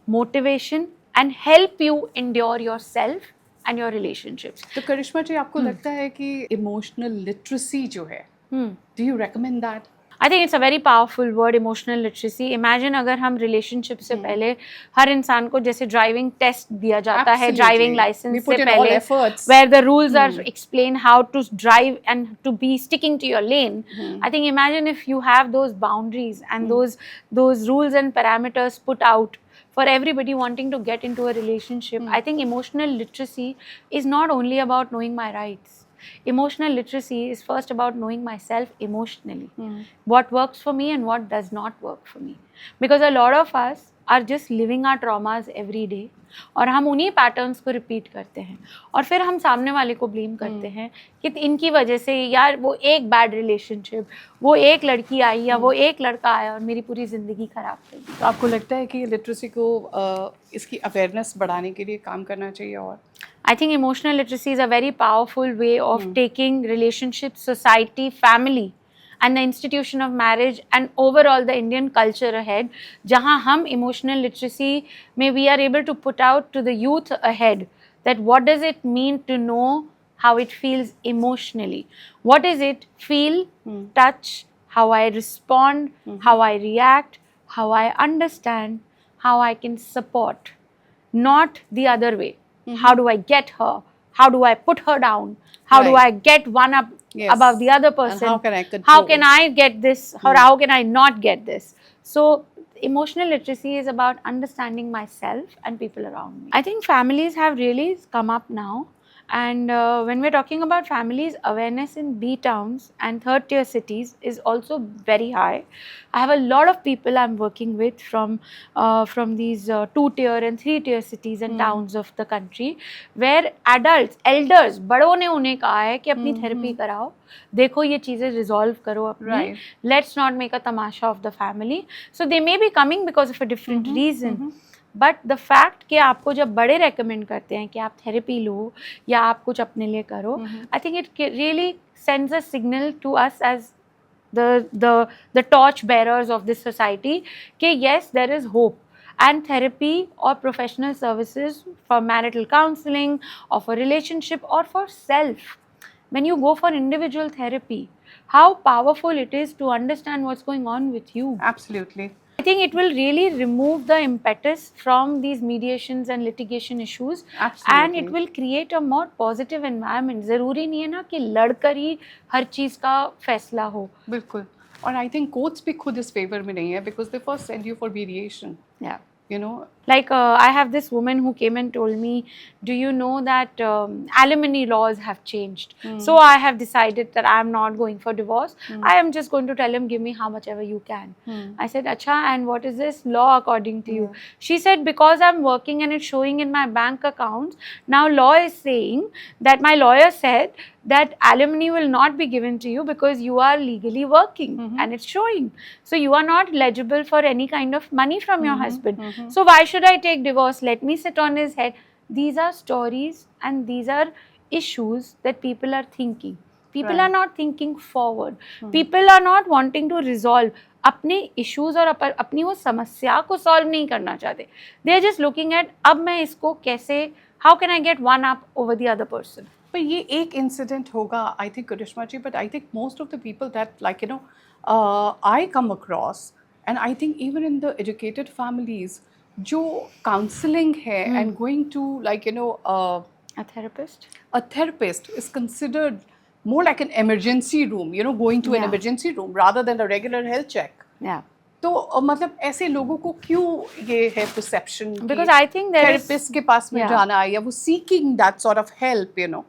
motivation and help you endure yourself and your relationships. तो करिश्मा जी, आपको लगता है कि emotional literacy जो है, do you recommend that? I think it's a very powerful word, emotional literacy. Imagine अगर हम relationship से पहले हर इंसान को जैसे driving test दिया जाता है, Absolutely. driving license We put से in all पहले, efforts. where the rules are explained how to drive and to be sticking to your lane. I think imagine if you have those boundaries and those rules and parameters put out for everybody wanting to get into a relationship. I think emotional literacy is not only about knowing my rights. Emotional literacy is first about knowing myself emotionally. What works for me and what does not work for me. Because a lot of us are just living our traumas every day. और हम उन्हीं patterns को repeat करते हैं और फिर हम सामने वाले को ब्लेम करते हैं कि इनकी वजह से यार वो एक बैड रिलेशनशिप, वो एक लड़की आई या वो एक लड़का आया और मेरी पूरी ज़िंदगी ख़राब कर दी. तो आपको लगता है कि लिटरेसी को इसकी अवेयरनेस बढ़ाने के लिए काम करना चाहिए? और I think emotional literacy is a very powerful way of taking relationships, society, family and the institution of marriage and overall the Indian culture ahead. जहाँ हम emotional literacy में we are able to put out to the youth ahead that what does it mean to know how it feels emotionally. What is it feel, touch, how I respond, how I react, how I understand, how I can support, not the other way. How do I get her? How do I put her down? How do I get one up above the other person? And how can I control? How can I get this or how can I not get this? So emotional literacy is about understanding myself and people around me. I think families have really come up now. And when we're talking about families, awareness in B towns and third tier cities is also very high. I have a lot of people I'm working with from these 2 tier and 3 tier cities and towns of the country, where adults, elders, बड़ों ने उन्हें कहा है कि अपनी therapy कराओ, देखो ये चीज़ें रिजॉल्व करो अपनी, let's not make a Tamasha of the family. So they may be coming because of a different reason. But the fact कि आपको जब बड़े रेकमेंड करते हैं कि आप थेरेपी लो या आप कुछ अपने लिए करो, I think it really sends a signal to us as the torch bearers of this society कि yes, there is hope. And therapy or professional services for marital counseling or for relationship or for self, when you go for individual therapy, how powerful it is to understand what's going on with you. Absolutely. I think it will really remove the impetus from these mediations and litigation issues. Absolutely. And it will create a more positive environment. ज़रूरी नहीं है ना कि लड़कर ही हर चीज़ का फैसला हो. बिल्कुल. और आई थिंक कोर्ट्स भी खुद इस फेवर में नहीं है because they first send you for mediation. Yeah. You know, like I have this woman who came and told me, do you know that alimony laws have changed? So I have decided that I am not going for divorce. I am just going to tell him, give me how much ever you can. I said, acha, and what is this law according to you? She said, because I'm working and it's showing in my bank accounts, now law is saying that my lawyer said that alimony will not be given to you because you are legally working and it's showing. So you are not eligible for any kind of money from your husband. So why should I take divorce? Let me sit on his head. These are stories and these are issues that people are thinking. People are not thinking forward. People are not wanting to resolve. अपने issues और अपनी वो समस्या को solve नहीं करना चाहते. They are just looking at अब मैं इसको कैसे, how can I get one up over the other person? पर ये एक इंसिडेंट होगा I think Karishma ji, but I think most of the people that like you know I come across and I think even in the educated families जो counselling है and going to like you know A therapist? a therapist is considered more like an emergency room, you know, going to an Yeah. emergency room rather than a regular health check. Yeah. तो मतलब ऐसे लोगों को क्यों ये है perception Because I think there is, therapist के पास में Yeah. जाना है या वो seeking that sort of help, you know.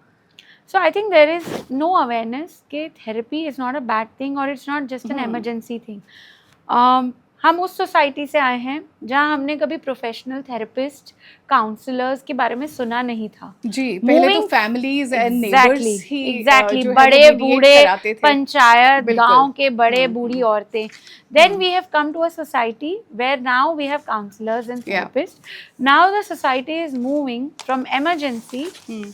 so I think there is no awareness कि therapy is not a bad thing or it's not just an emergency thing. हम उस society से आए हैं जहाँ हमने कभी प्रोफेशनल थेरेपिस्ट, काउंसलर्स के बारे में सुना नहीं था. जी, पहले तो families and neighbours he exactly जो है बड़े वो mediate बूढ़े कराते थे. पंचायत, बिल्कुल. गांव के बड़े बूढ़ी औरतें. Then we have come to a society where now we have counselors and Yeah. therapists. Now the society is moving from emergency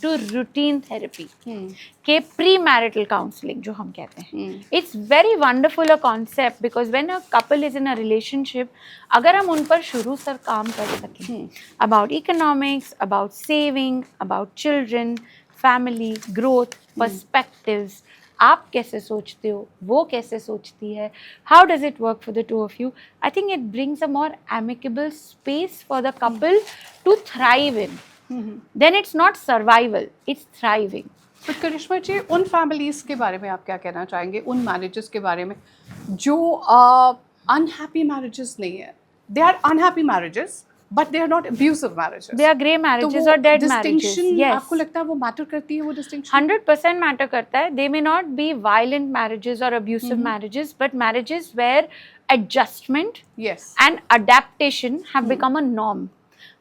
to routine therapy. के premarital counseling जो हम कहते हैं. It's very wonderful a concept because when a couple is in a relationship, अगर हम उन पर शुरू से काम कर सकें about economics, about saving, about children, family, growth, perspectives, आप कैसे सोचते हो, वो कैसे सोचती है, how does it work for the two of you? I think it brings a more amicable space for the couple to thrive in. Then it's not survival, it's thriving. तो करिश्मा जी, उन फैमिलीज के बारे में आप क्या कहना चाहेंगे, उन मैरिजेस के बारे में जो अनहैप्पी मैरिजेस नहीं है, they are unhappy marriages but they are not abusive marriages, They are grey marriages or dead marriages. Distinction Yes. आपको लगता है वो मैटर करती है, वो डिस्टिंक्शन? 100% मैटर करता है. They may not be violent marriages or abusive marriages, but marriages where adjustment yes. and adaptation have become a norm.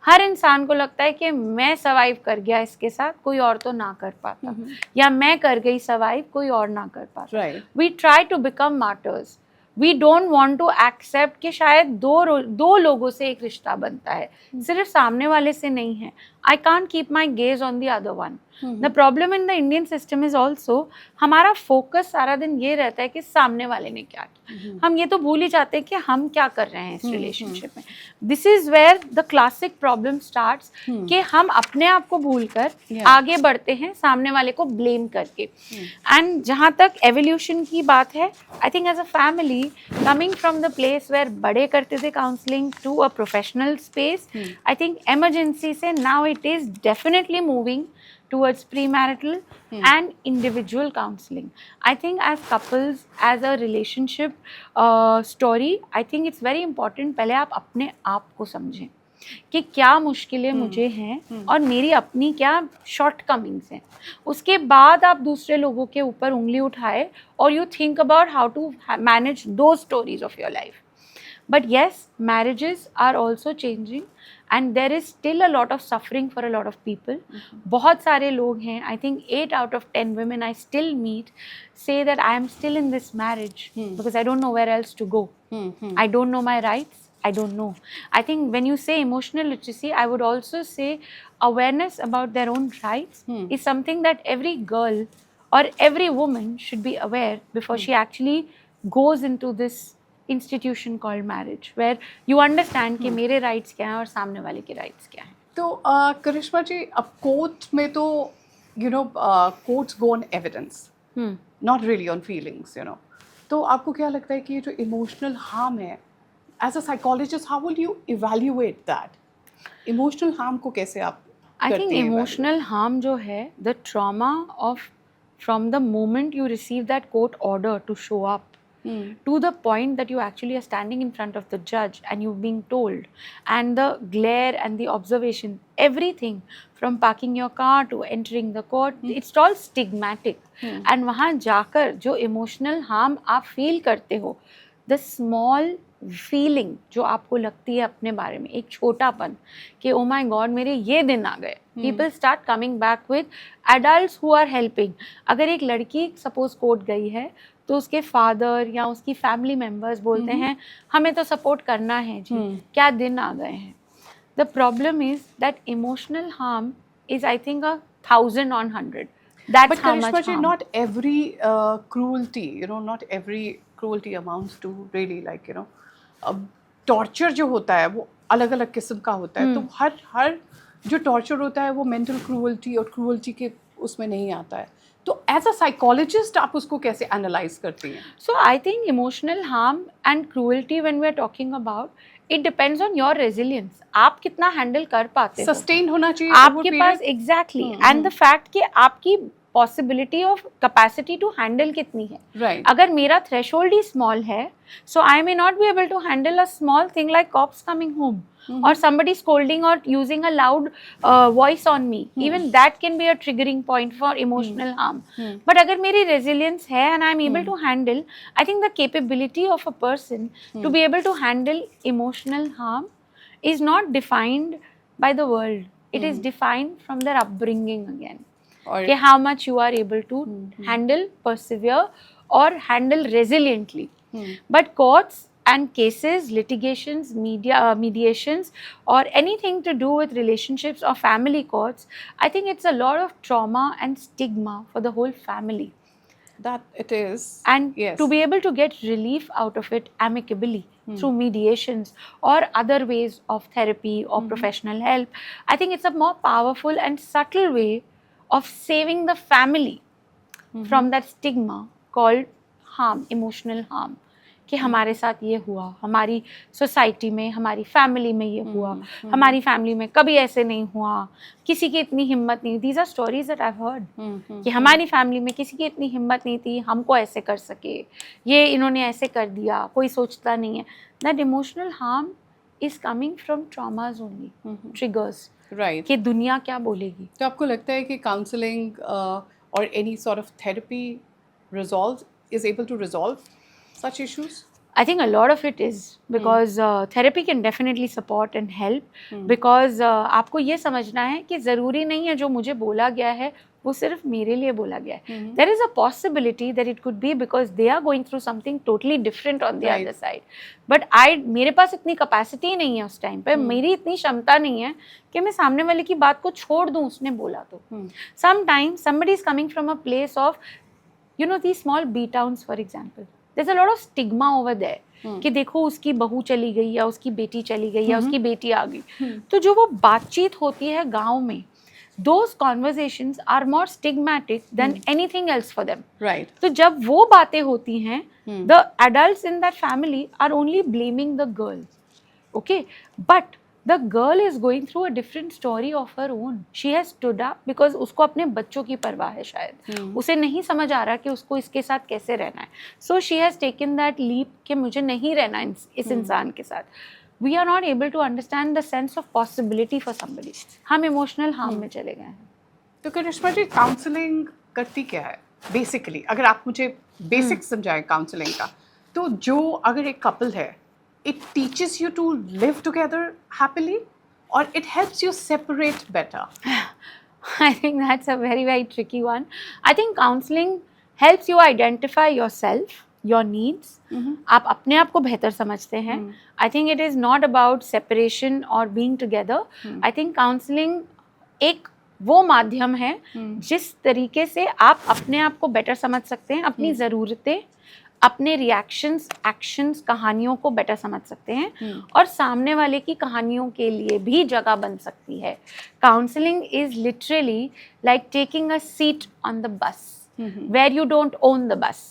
हर इंसान को लगता है कि मैं सर्वाइव कर गया इसके साथ, कोई और तो ना कर पाता, या मैं कर गई सर्वाइव, कोई और ना कर पाता. Right. We try to become martyrs. We don't want to accept कि शायद दो लोगों से एक रिश्ता बनता है, सिर्फ सामने वाले से नहीं है. I can't keep my gaze on the other one. The problem in the Indian system is also हमारा फोकस सारा दिन ये रहता है कि सामने वाले ने क्या किया. हम ये तो भूल ही जाते हैं कि हम क्या कर रहे हैं इस रिलेशनशिप में. This is where the classic problem starts कि हम अपने आप को भूलकर आगे बढ़ते हैं सामने वाले को ब्लेम करके. एंड जहाँ तक एवोल्यूशन की बात है, I think as a family coming from the place where बड़े करते थे counselling to a professional space, I think emergency से now it is definitely moving towards premarital and individual counseling. I think as couples, as a relationship story, I think it's very important पहले आप अपने आप को समझें कि क्या मुश्किलें मुझे हैं और मेरी अपनी क्या शॉर्टकमिंग्स हैं. उसके बाद आप दूसरे लोगों के ऊपर उंगली उठाए और you think about how to manage those stories of your life. But yes, marriages are also changing and there is still a lot of suffering for a lot of people. बहुत सारे लोग हैं, I think 8 out of 10 women I still meet say that I am still in this marriage because I don't know where else to go. I don't know my rights. I don't know. I think when you say emotional literacy, I would also say awareness about their own rights is something that every girl or every woman should be aware before she actually goes into this institution called marriage, where you understand कि मेरे rights क्या हैं और सामने वाले के rights क्या हैं. तो करिश्मा जी, अब कोर्ट में तो courts go on evidence, not really on feelings, तो आपको क्या लगता है कि ये जो emotional harm है, as a psychologist, how will you evaluate that? Emotional harm को कैसे आप I करते think हैं emotional harm जो है, the trauma of from the moment you receive that court order to show up to the point that you actually are standing in front of the judge and you're being told, and the glare and the observation, everything from parking your car to entering the court, it's all stigmatic. And वहाँ जाकर जो emotional harm आप feel करते हो, the small feeling जो आपको लगती है अपने बारे में, एक छोटापन कि ओ माय गॉड मेरे ये दिन आ गए. People start coming back with adults who are helping. अगर एक लड़की सपोज कोर्ट गई है तो उसके फादर या उसकी फैमिली मेम्बर्स बोलते हैं हमें तो सपोर्ट करना है जी, क्या दिन आ गए हैं. The problem is that emotional harm is I think 1,000 on 100. That's But how Karishma much ji, harm. not every cruelty, not every cruelty amounts to really torture जो होता है वो अलग अलग किस्म का होता है. तो हर जो torture होता है वो mental cruelty और cruelty के उसमें नहीं आता है. तो as a psychologist आप उसको कैसे analyze करती हैं? So I think emotional harm and cruelty when we are talking about, it depends on your resilience. आप कितना handle कर पाते हो. Sustain होना चाहिए आपके पास exactly and the fact कि आपकी possibility of capacity to handle कितनी है. Right. अगर मेरा threshold ही small है, so I may not be able to handle a small thing like cops coming home or somebody scolding or using a loud voice on me. Even that can be a triggering point for emotional harm. But अगर मेरी resilience है and I am able to handle, I think the capability of a person to be able to handle emotional harm is not defined by the world. It is defined from their upbringing again. कि how much you are able to handle, persevere or handle resiliently. But courts and cases, litigations, mediations, or anything to do with relationships or family courts, I think it's a lot of trauma and stigma for the whole family. That it is. And Yes. to be able to get relief out of it amicably through mediations or other ways of therapy or professional help, I think it's a more powerful and subtle way of saving the family from that stigma called harm, emotional harm. कि हमारे साथ ये हुआ, हमारी society में, हमारी family में ये हुआ, हमारी फैमिली में कभी ऐसे नहीं हुआ, किसी की इतनी हिम्मत नहीं. These are stories that I heard कि हमारी फैमिली में किसी की इतनी हिम्मत नहीं थी, हमको ऐसे कर सके, ये इन्होंने ऐसे कर दिया, कोई सोचता नहीं है. That emotional harm is coming from traumas only, triggers, right. कि दुनिया क्या बोलेगी. तो आपको लगता है कि काउंसलिंग और any sort of therapy is able to resolve such issues? I think a lot of it is because therapy can definitely support and help because आपको ये समझना है कि ज़रूरी नहीं है जो मुझे बोला गया है वो सिर्फ मेरे लिए बोला गया है. There is a possibility that it could be because they are going through something totally different on the other side. But मेरे पास इतनी capacity नहीं है उस टाइम पे, मेरी इतनी क्षमता नहीं है कि मैं सामने वाले की बात को छोड़ दूँ उसने बोला तो. Sometimes somebody is coming from a place of, you know, these small B towns for example. There's a lot of stigma over there कि देखो उसकी बहू चली गई या उसकी बेटी चली गई या उसकी बेटी आ गई. तो जो वो बातचीत होती है गांव में, those conversations are more stigmatic than anything else for them. Right. तो जब वो बातें होती हैं, the adults in that family are only blaming the girl. Okay, but the girl is going through a different story of her own. She has stood up because उसको अपने बच्चों की परवाह है शायद. उसे नहीं समझ आ रहा कि उसको इसके साथ कैसे रहना है. So she has taken that leap कि मुझे नहीं रहना इस इंसान के साथ. We are not able to understand the sense of possibility for somebody. हम emotional harm में चले गए हैं. तो करिश्मा जी, काउंसलिंग करती क्या है बेसिकली? अगर आप मुझे बेसिक समझाएं काउंसलिंग का, तो जो अगर एक कपल है, it teaches you to live together happily or it helps you separate better? I think that's a very, very tricky one. I think counseling helps you identify yourself, your needs. आप अपने आप को बेहतर समझते हैं. I think it is not about separation or being together. I think counseling एक वो माध्यम है जिस तरीके से आप अपने आप को बेटर समझ सकते हैं, अपनी ज़रूरतें, अपने रिएक्शंस, एक्शंस, कहानियों को बेटर समझ सकते हैं और सामने वाले की कहानियों के लिए भी जगह बन सकती है. Counselling is literally like taking a seat on the bus where you don't own the bus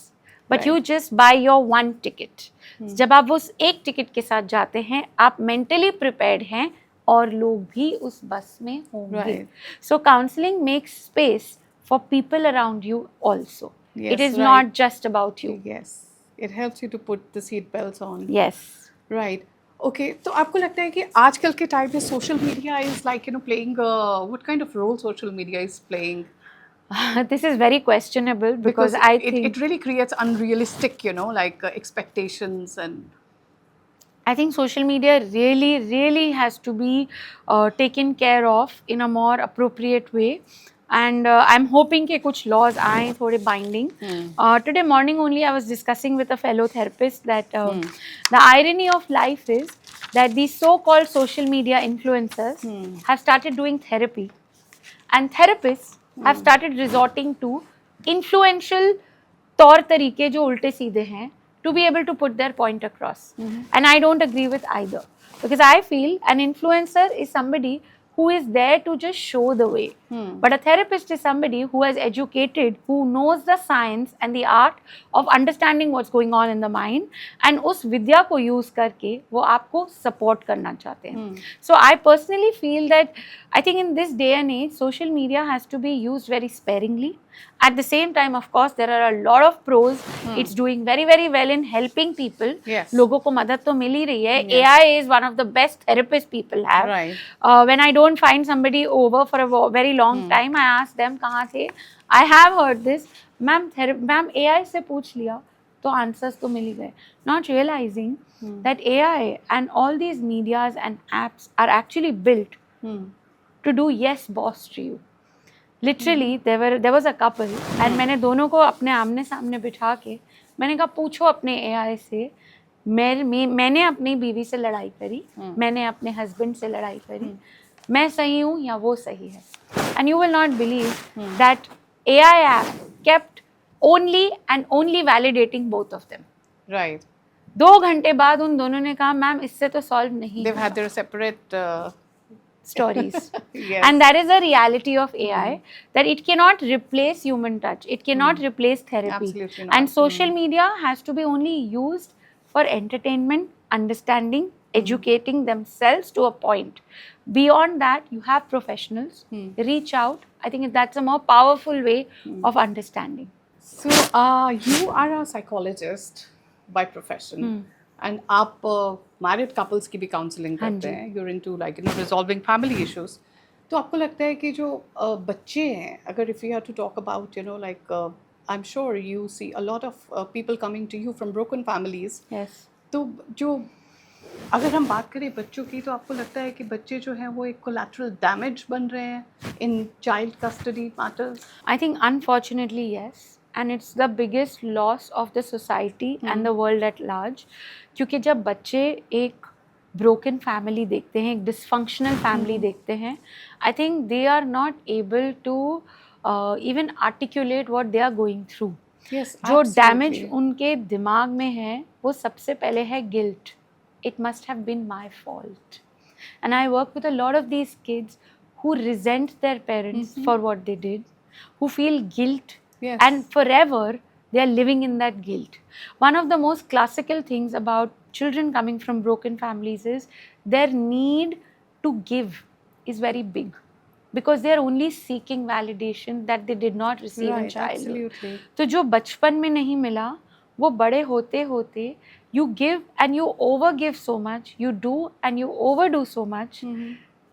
but you just buy your one ticket. जब आप उस एक टिकट के साथ जाते हैं, आप मेंटली प्रिपेयर्ड हैं और लोग भी उस बस में होंगे. So counselling makes space for people around you also. Yes, it is right. not just about you. Yes, it helps you to put the seat belts on. Yes. Right. Okay. तो आपको लगता है कि आजकल के time में social media is like, you know, playing what kind of role social media is playing? This is very questionable because I think it really creates unrealistic, you know, like expectations and. I think social media really has to be taken care of in a more appropriate way. And I'm hoping कि कुछ laws आएं थोड़े binding. Today morning only I was discussing with a fellow therapist that the irony of life is that these so-called social media influencers have started doing therapy, and therapists have started resorting to influential तौर तरीके जो उल्टे सीधे हैं to be able to put their point across. And I don't agree with either because I feel an influencer is somebody who is there to just show the way. But a therapist is somebody who has educated, who knows the science and the art of understanding what's going on in the mind, and उस विद्या को use करके वो आपको support करना चाहते हैं. So I personally feel that I think in this day and age, social media has to be used very sparingly. At the same time, of course, there are a lot of pros. It's doing very, very well in helping people. Yes. लोगों को मदद तो मिल ही रही है. AI is one of the best therapists people have. Right. When I don't find somebody over for a very long time, I ask them कहाँ थे. I have heard this. Ma'am AI से पूछ लिया तो answers तो मिल ही गए. Not realizing that AI and all these medias and apps are actually built to do yes boss to you. Literally, there was a couple and मैंने दोनों को अपने आमने सामने बिठा के मैंने कहा पूछो अपने AI से मैंने अपनी बीवी से लड़ाई करी, मैंने अपने हस्बैंड से लड़ाई करी, मैं सही हूँ या वो सही है. And you will not believe that AI app kept only validating both of them. Right. 2 घंटे बाद उन दोनों ने कहा मैम इससे तो सॉल्व नहीं They've had their separate stories. yes. And that is a reality of AI, that it cannot replace human touch, it cannot replace therapy. Absolutely not. And social media has to be only used for entertainment, understanding, educating themselves to a point. Beyond that, you have professionals, reach out. I think that's a more powerful way of understanding. So you are a psychologist by profession, and आप married couples की भी counseling करते हैं. You're into like resolving family issues. तो आपको लगता है कि जो बच्चे हैं, अगर if you have to talk about like I'm sure you see a lot of people coming to you from broken families. Yes. तो जो अगर हम बात करें बच्चों की, तो आपको लगता है कि बच्चे जो हैं वो एक collateral damage बन रहे हैं in child custody matters? I think unfortunately yes, and it's the biggest loss of the society and the world at large. क्योंकि जब बच्चे एक broken family देखते हैं, एक dysfunctional family देखते हैं, I think they are not able to even articulate what they are going through. Yes, जो absolutely. डैमेज उनके दिमाग में है वो सबसे पहले है guilt. It must have been my fault. And I work with a lot of these kids who resent their parents for what they did, who feel guilt, Yes. and forever they are living in that guilt. One of the most classical things about children coming from broken families is their need to give is very big, because they are only seeking validation that they did not receive in Right, childhood. absolutely. तो जो बचपन में नहीं मिला वो बड़े होते होते you give and you overgive so much, you do and you overdo so much,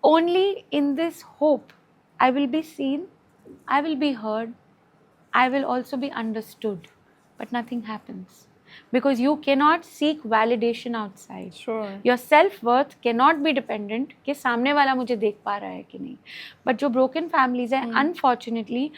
only in this hope I will be seen, I will be heard, I will also be understood, but nothing happens because you cannot seek validation outside. Sure. Your self-worth cannot be dependent कि सामने वाला मुझे देख पा रहा है कि नहीं. But जो broken families हैं, unfortunately,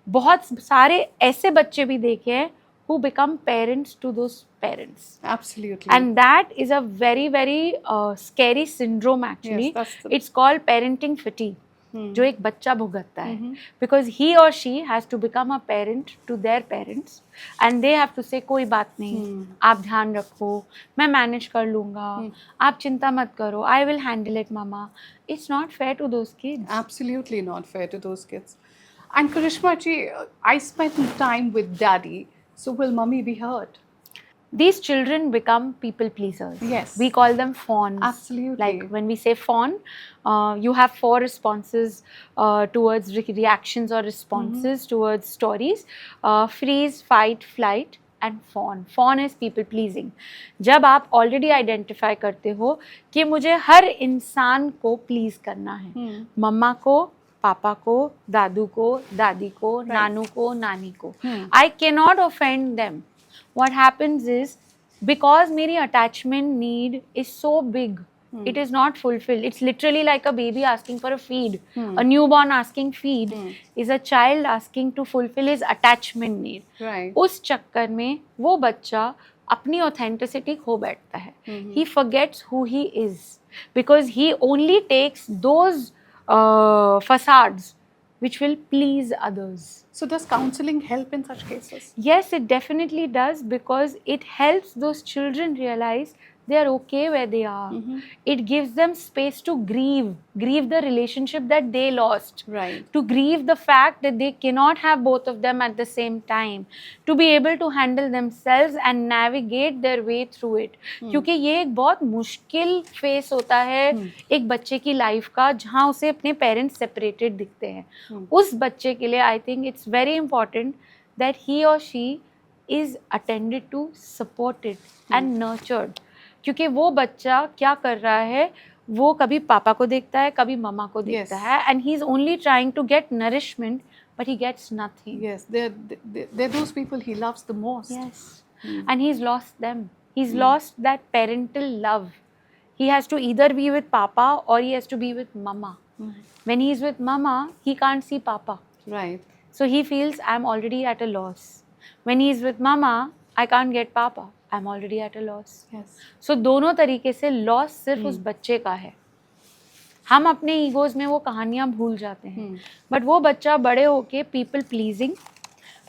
बहुत सारे ऐसे बच्चे भी देखे हैं who become parents to those parents. Absolutely. And that is a very, very scary syndrome actually. Yes, that's the- It's called parenting fatigue. जो एक बच्चा भुगतता है, because he or she has to become a parent to their parents and they have to say कोई बात नहीं, आप ध्यान रखो, मैं मैनेज कर लूँगा, आप चिंता मत करो, I will handle it mama. It's not fair to those kids. Absolutely not fair to those kids. And Karishma ji, I spent time with daddy, so will mummy be hurt? These children become people pleasers. Yes. We call them fawns. Absolutely. Like when we say fawn, you have 4 responses towards reactions or responses towards stories. Freeze, fight, flight and fawn. Fawn is people pleasing. जब आप already identify करते हो कि मुझे हर इंसान को please करना है, मम्मा को, पापा को, दादू को, दादी को, नानू को, नानी को, I cannot offend them. What happens is, because मेरी attachment need is so big, it is not fulfilled. It's literally like a baby asking for a feed. A newborn asking feed is a child asking to fulfill his attachment need. Right. उस चक्कर में वो बच्चा अपनी authenticity खो बैठता है. He forgets who he is because he only takes those facades which will please others. So does counseling help in such cases? Yes, it definitely does, because it helps those children realize they are okay where they are. It gives them space to grieve the relationship that they lost. Right. To grieve the fact that they cannot have both of them at the same time. To be able to handle themselves and navigate their way through it. क्योंकि ये एक बहुत मुश्किल face होता है एक बच्चे की लाइफ का, जहाँ उसे अपने पेरेंट्स सेपरेटेड दिखते हैं. उस बच्चे के लिए I think it's very important that he or she is attended to, supported and nurtured. क्योंकि वो बच्चा क्या कर रहा है, वो कभी पापा को देखता है, कभी मम्मा को देखता है, and he is only trying to get nourishment, but he gets nothing. Yes, they're those people he loves the most. Yes, and he's lost them. He's lost that parental love. He has to either be with papa or he has to be with mama. When he's with mama, he can't see papa. Right. So he feels I'm already at a loss. When he's with mama, I can't get papa. I am already at a loss. Yes. सो दोनों तरीके से loss सिर्फ उस बच्चे का है. हम अपने ईगोज में वो कहानियां भूल जाते हैं, बट वो बच्चा बड़े होके people pleasing,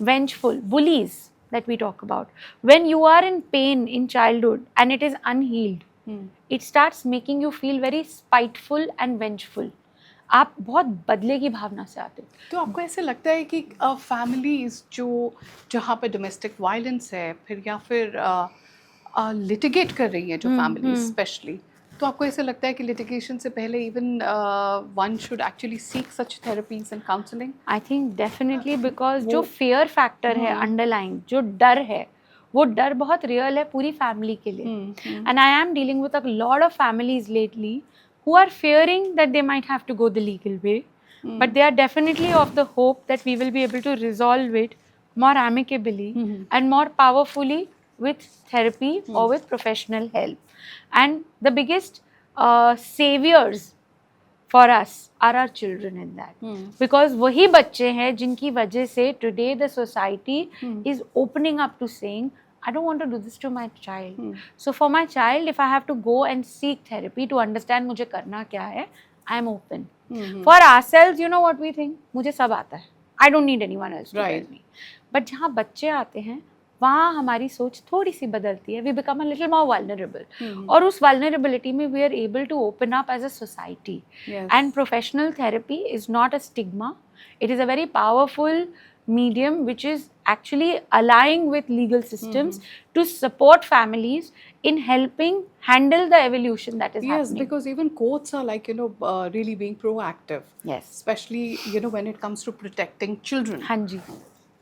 vengeful, bullies that we talk about, when you are in pain in childhood and it is unhealed, it starts making you feel very spiteful and vengeful. आप बहुत बदले की भावना से आते हो. तो आपको ऐसे लगता है कि फैमिलीज जो जहाँ पे डोमेस्टिक वायलेंस है फिर या फिर लिटिगेट कर रही हैं जो फैमिलीज स्पेशली, तो आपको ऐसे लगता है कि लिटिगेशन से पहले even one should actually seek such therapies and counselling? I think definitely, because जो फियर फैक्टर है अंडरलाइंग, जो डर है, वो डर बहुत रियल है पूरी फैमिली के लिए. And I am dealing with a lot of families lately who are fearing that they might have to go the legal way, but they are definitely of the hope that we will be able to resolve it more amicably and more powerfully with therapy or with professional help. And the biggest saviors for us are our children in that, because वही बच्चे हैं जिनकी वजह से today the society is opening up to saying, I don't want to do this to my child. So for my child, if I have to go and seek therapy to understand मुझे करना क्या है, I am open. For ourselves, you know what we think? मुझे सब आता है. I don't need anyone else to tell me. But जहाँ बच्चे आते हैं, वहाँ हमारी सोच थोड़ी सी बदलती है. We become a little more vulnerable. और उस vulnerability में we are able to open up as a society. And professional therapy is not a stigma. It is a very powerful medium which is actually aligning with legal systems to support families in helping handle the evolution that is happening. Yes, because even courts are like, really being proactive. Yes. Especially, when it comes to protecting children. हाँ जी.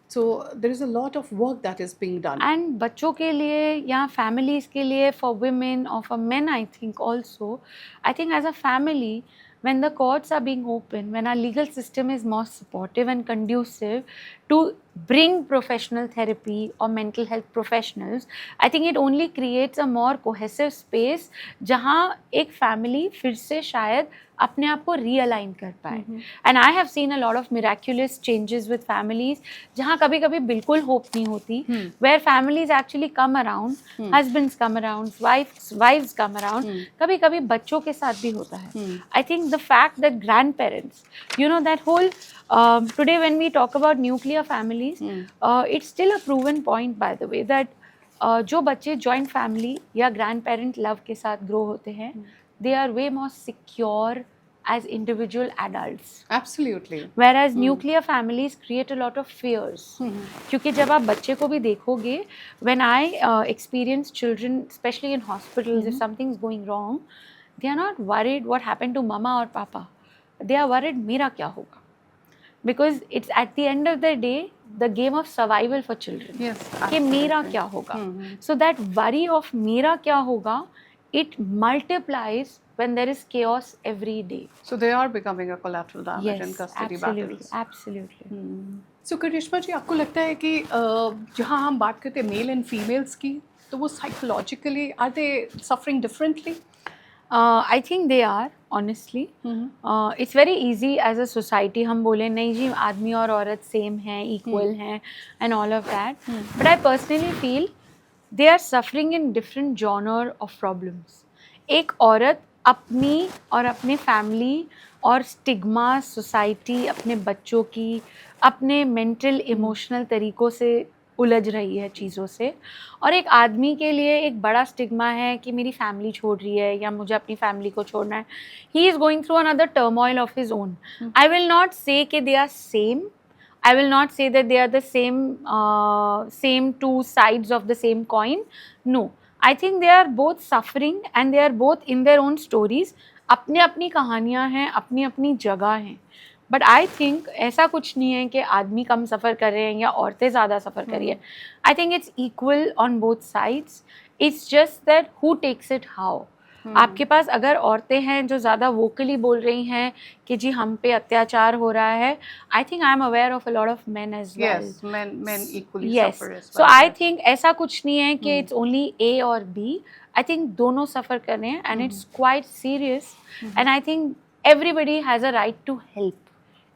So there is a lot of work that is being done. And बच्चों के लिए या families के लिए, for women or for men, I think also, I think as a family, when the courts are being open, when our legal system is more supportive and conducive to bring professional therapy or mental health professionals, I think it only creates a more cohesive space जहाँ एक family फिर से शायद अपने आप को realign कर पाए. And I have seen a lot of miraculous changes with families जहाँ कभी कभी बिल्कुल hope नहीं होती, where families actually come around, husbands come around, wives come around, कभी कभी बच्चों के साथ भी होता है. I think the fact that grandparents, that whole today when we talk about nuclear families, it's still a proven point, by the way, that जो बच्चे joint family या grandparent love के साथ grow होते हैं, they are way more secure as individual adults. Absolutely. Whereas nuclear families create a lot of fears. क्योंकि जब आप बच्चे को भी देखोगे, when I experience children, especially in hospitals, if something's going wrong, they are not worried what happened to mama or papa. They are worried मेरा क्या होगा. Because it's at the end of the day the game of survival for children. Yes. कि मेरा क्या होगा. So that worry of मेरा क्या होगा, it multiplies when there is chaos every day. So they are becoming a collateral damage in custody battles. Absolutely. So करिश्मा जी, आपको लगता है कि जहाँ हम बात करते हैं मेल एंड फीमेल्स की, तो वो psychologically are they suffering differently? I think they are, honestly. It's very easy as a society हम बोले नहीं जी आदमी और औरत सेम हैं, equal हैं and all of that. But I personally feel they are suffering in different genre of problems. एक औरत अपनी और अपने फैमिली और स्टिग्मा सोसाइटी, अपने बच्चों की, अपने मेंटल इमोशनल तरीक़ों से उलझ रही है चीज़ों से, और एक आदमी के लिए एक बड़ा स्टिग्मा है कि मेरी फैमिली छोड़ रही है या मुझे अपनी फैमिली को छोड़ना है. He is going through another turmoil of his own. I will not say कि they are same. I will not say that they are the same two sides of the same coin. No, I think they are both suffering and they are both in their own stories. अपनी अपनी कहानियाँ हैं, अपनी अपनी जगह हैं. But I think ऐसा कुछ नहीं है कि आदमी कम सफ़र कर रहे हैं या औरतें ज़्यादा सफ़र कर रही है. I think it's equal on both sides. It's just that who takes it how. आपके पास अगर औरतें हैं जो ज़्यादा वोकली बोल रही हैं कि जी हम पे अत्याचार हो रहा है, I think I am aware of a lot of men as well. Yes, men equally Yes. suffer as well. So I think ऐसा कुछ नहीं है कि it's only A or B. I think दोनों सफ़र कर रहे हैं and it's quite serious. And I think everybody has a right to help.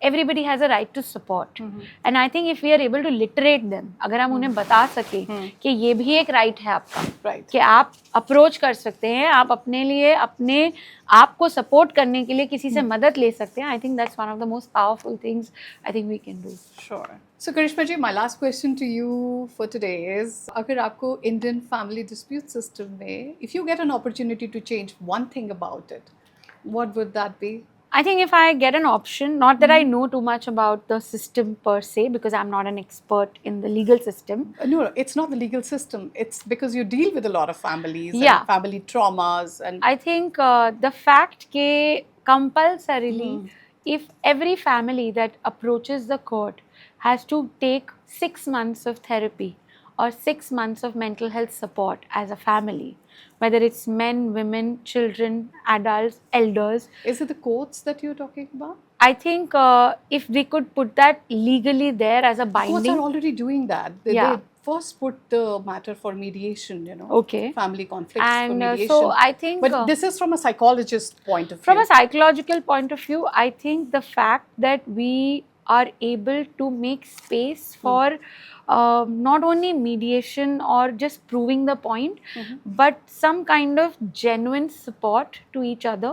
everybody has a right to support. And I think if we are able to literate them, अगर हम उन्हें बता सके कि ये भी एक right है आपका, Right. कि आप approach कर सकते हैं, आप अपने लिए अपने आप को support करने के लिए किसी से मदद ले सकते हैं. I think that's one of the most powerful things I think we can do. Sure. So Karishma ji, my last question to you for today is, अगर आपको Indian family dispute system में, if you get an opportunity to change one thing about it, what would that be? I think if I get an option, not that I know too much about the system per se, because I'm not an expert in the legal system. No, it's not the legal system. It's because you deal with a lot of families Yeah. and family traumas and I think the fact ke compulsorily, if every family that approaches the court has to take 6 months of therapy or 6 months of mental health support as a family, whether it's men, women, children, adults, elders, is it the courts that you're talking about? I think if we could put that legally there as a Courts binding. are already doing that. They Yeah. first put the matter for mediation, you know. Okay. Family conflicts for And mediation. so I think But this is from a psychologist's point of view. from a psychological point of view, I think the fact that we are able to make space for not only mediation or just proving the point, but some kind of genuine support to each other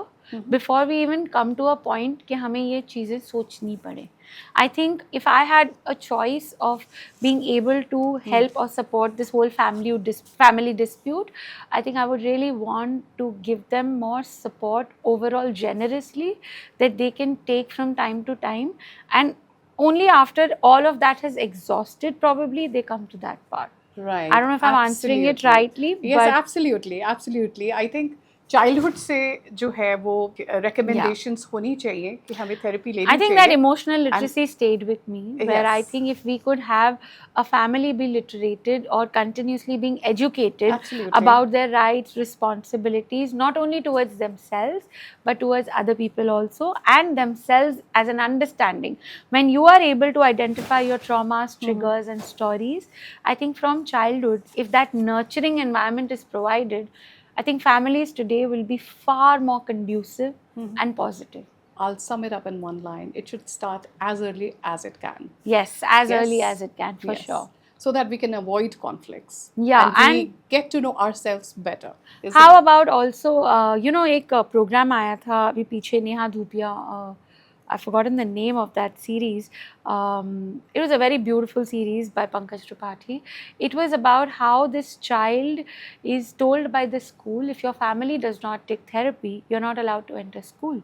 before we even come to a point कि हमें ये चीज़ें सोचनी पड़े. I think if I had a choice of being able to help or support this whole family dispute, I think I would really want to give them more support overall generously that they can take from time to time, and only after all of that has exhausted probably they come to that part. Right. I don't know if I'm answering it Absolutely. rightly, Yes, but absolutely, absolutely. I think childhood से जो है वो recommendations होनी चाहिए कि हमें therapy लेनी I think चाहिए. that emotional literacy stayed with me, where I Yes. think if we could have a family be literated or continuously being educated Absolutely. about their rights, responsibilities, not only towards themselves, but towards other people also, and themselves as an understanding. When you are able to identify your traumas, triggers, and stories, I think from childhood, if that nurturing environment is provided, I think families today will be far more conducive and positive. I'll sum it up in one line. It should start as early as it can. Yes, as Yes. early as it can, for Yes. sure. So that we can avoid conflicts. Yeah, And we and get to know ourselves better. Isn't How it? about also, you know, एक program आया था अभी पीछे Neha Dhupia, I've forgotten the name of that series. It was a very beautiful series by Pankaj Tripathi. It was about how this child is told by the school, if your family does not take therapy, you're not allowed to enter school.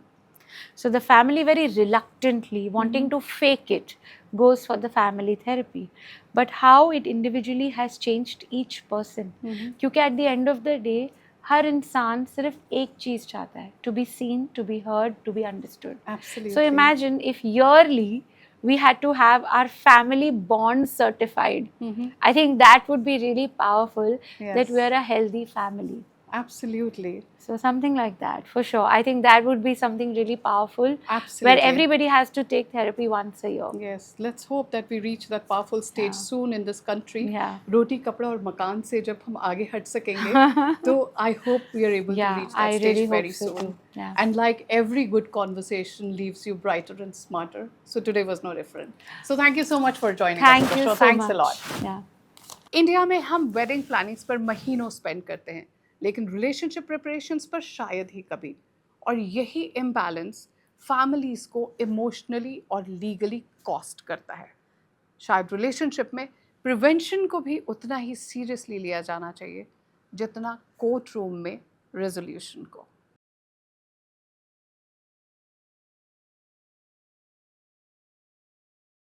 So the family very reluctantly, wanting to fake it, goes for the family therapy. But how it individually has changed each person. क्योंकि at the end of the day, हर इंसान सिर्फ एक चीज़ चाहता है, to be seen, to be heard, to be understood. Absolutely. So imagine if yearly we had to have our family bond certified. I think that would be really powerful, Yes. that we are a healthy family. Absolutely. So something like that, for sure. I think that would be something really powerful, Absolutely. where everybody has to take therapy once a year. Yes, let's hope that we reach that powerful stage soon in this country. Yeah. रोटी कपड़ा और मकान से जब हम आगे हट सकेंगे, तो I hope we are able Yeah, to reach that I stage really hope very so soon. too. Yeah. And like every good conversation leaves you brighter and smarter. So today was no different. So thank you so much for joining Thank us. you Krishna. so Thanks much. a lot. Yeah. India में हम wedding plannings पर महीनों spend करते हैं, लेकिन relationship preparations पर शायद ही कभी. और यही इम्बैलेंस फैमिलीज़ को इमोशनली और लीगली कॉस्ट करता है. शायद रिलेशनशिप में प्रिवेंशन को भी उतना ही सीरियसली लिया जाना चाहिए जितना कोर्ट रूम में रेजोल्यूशन को.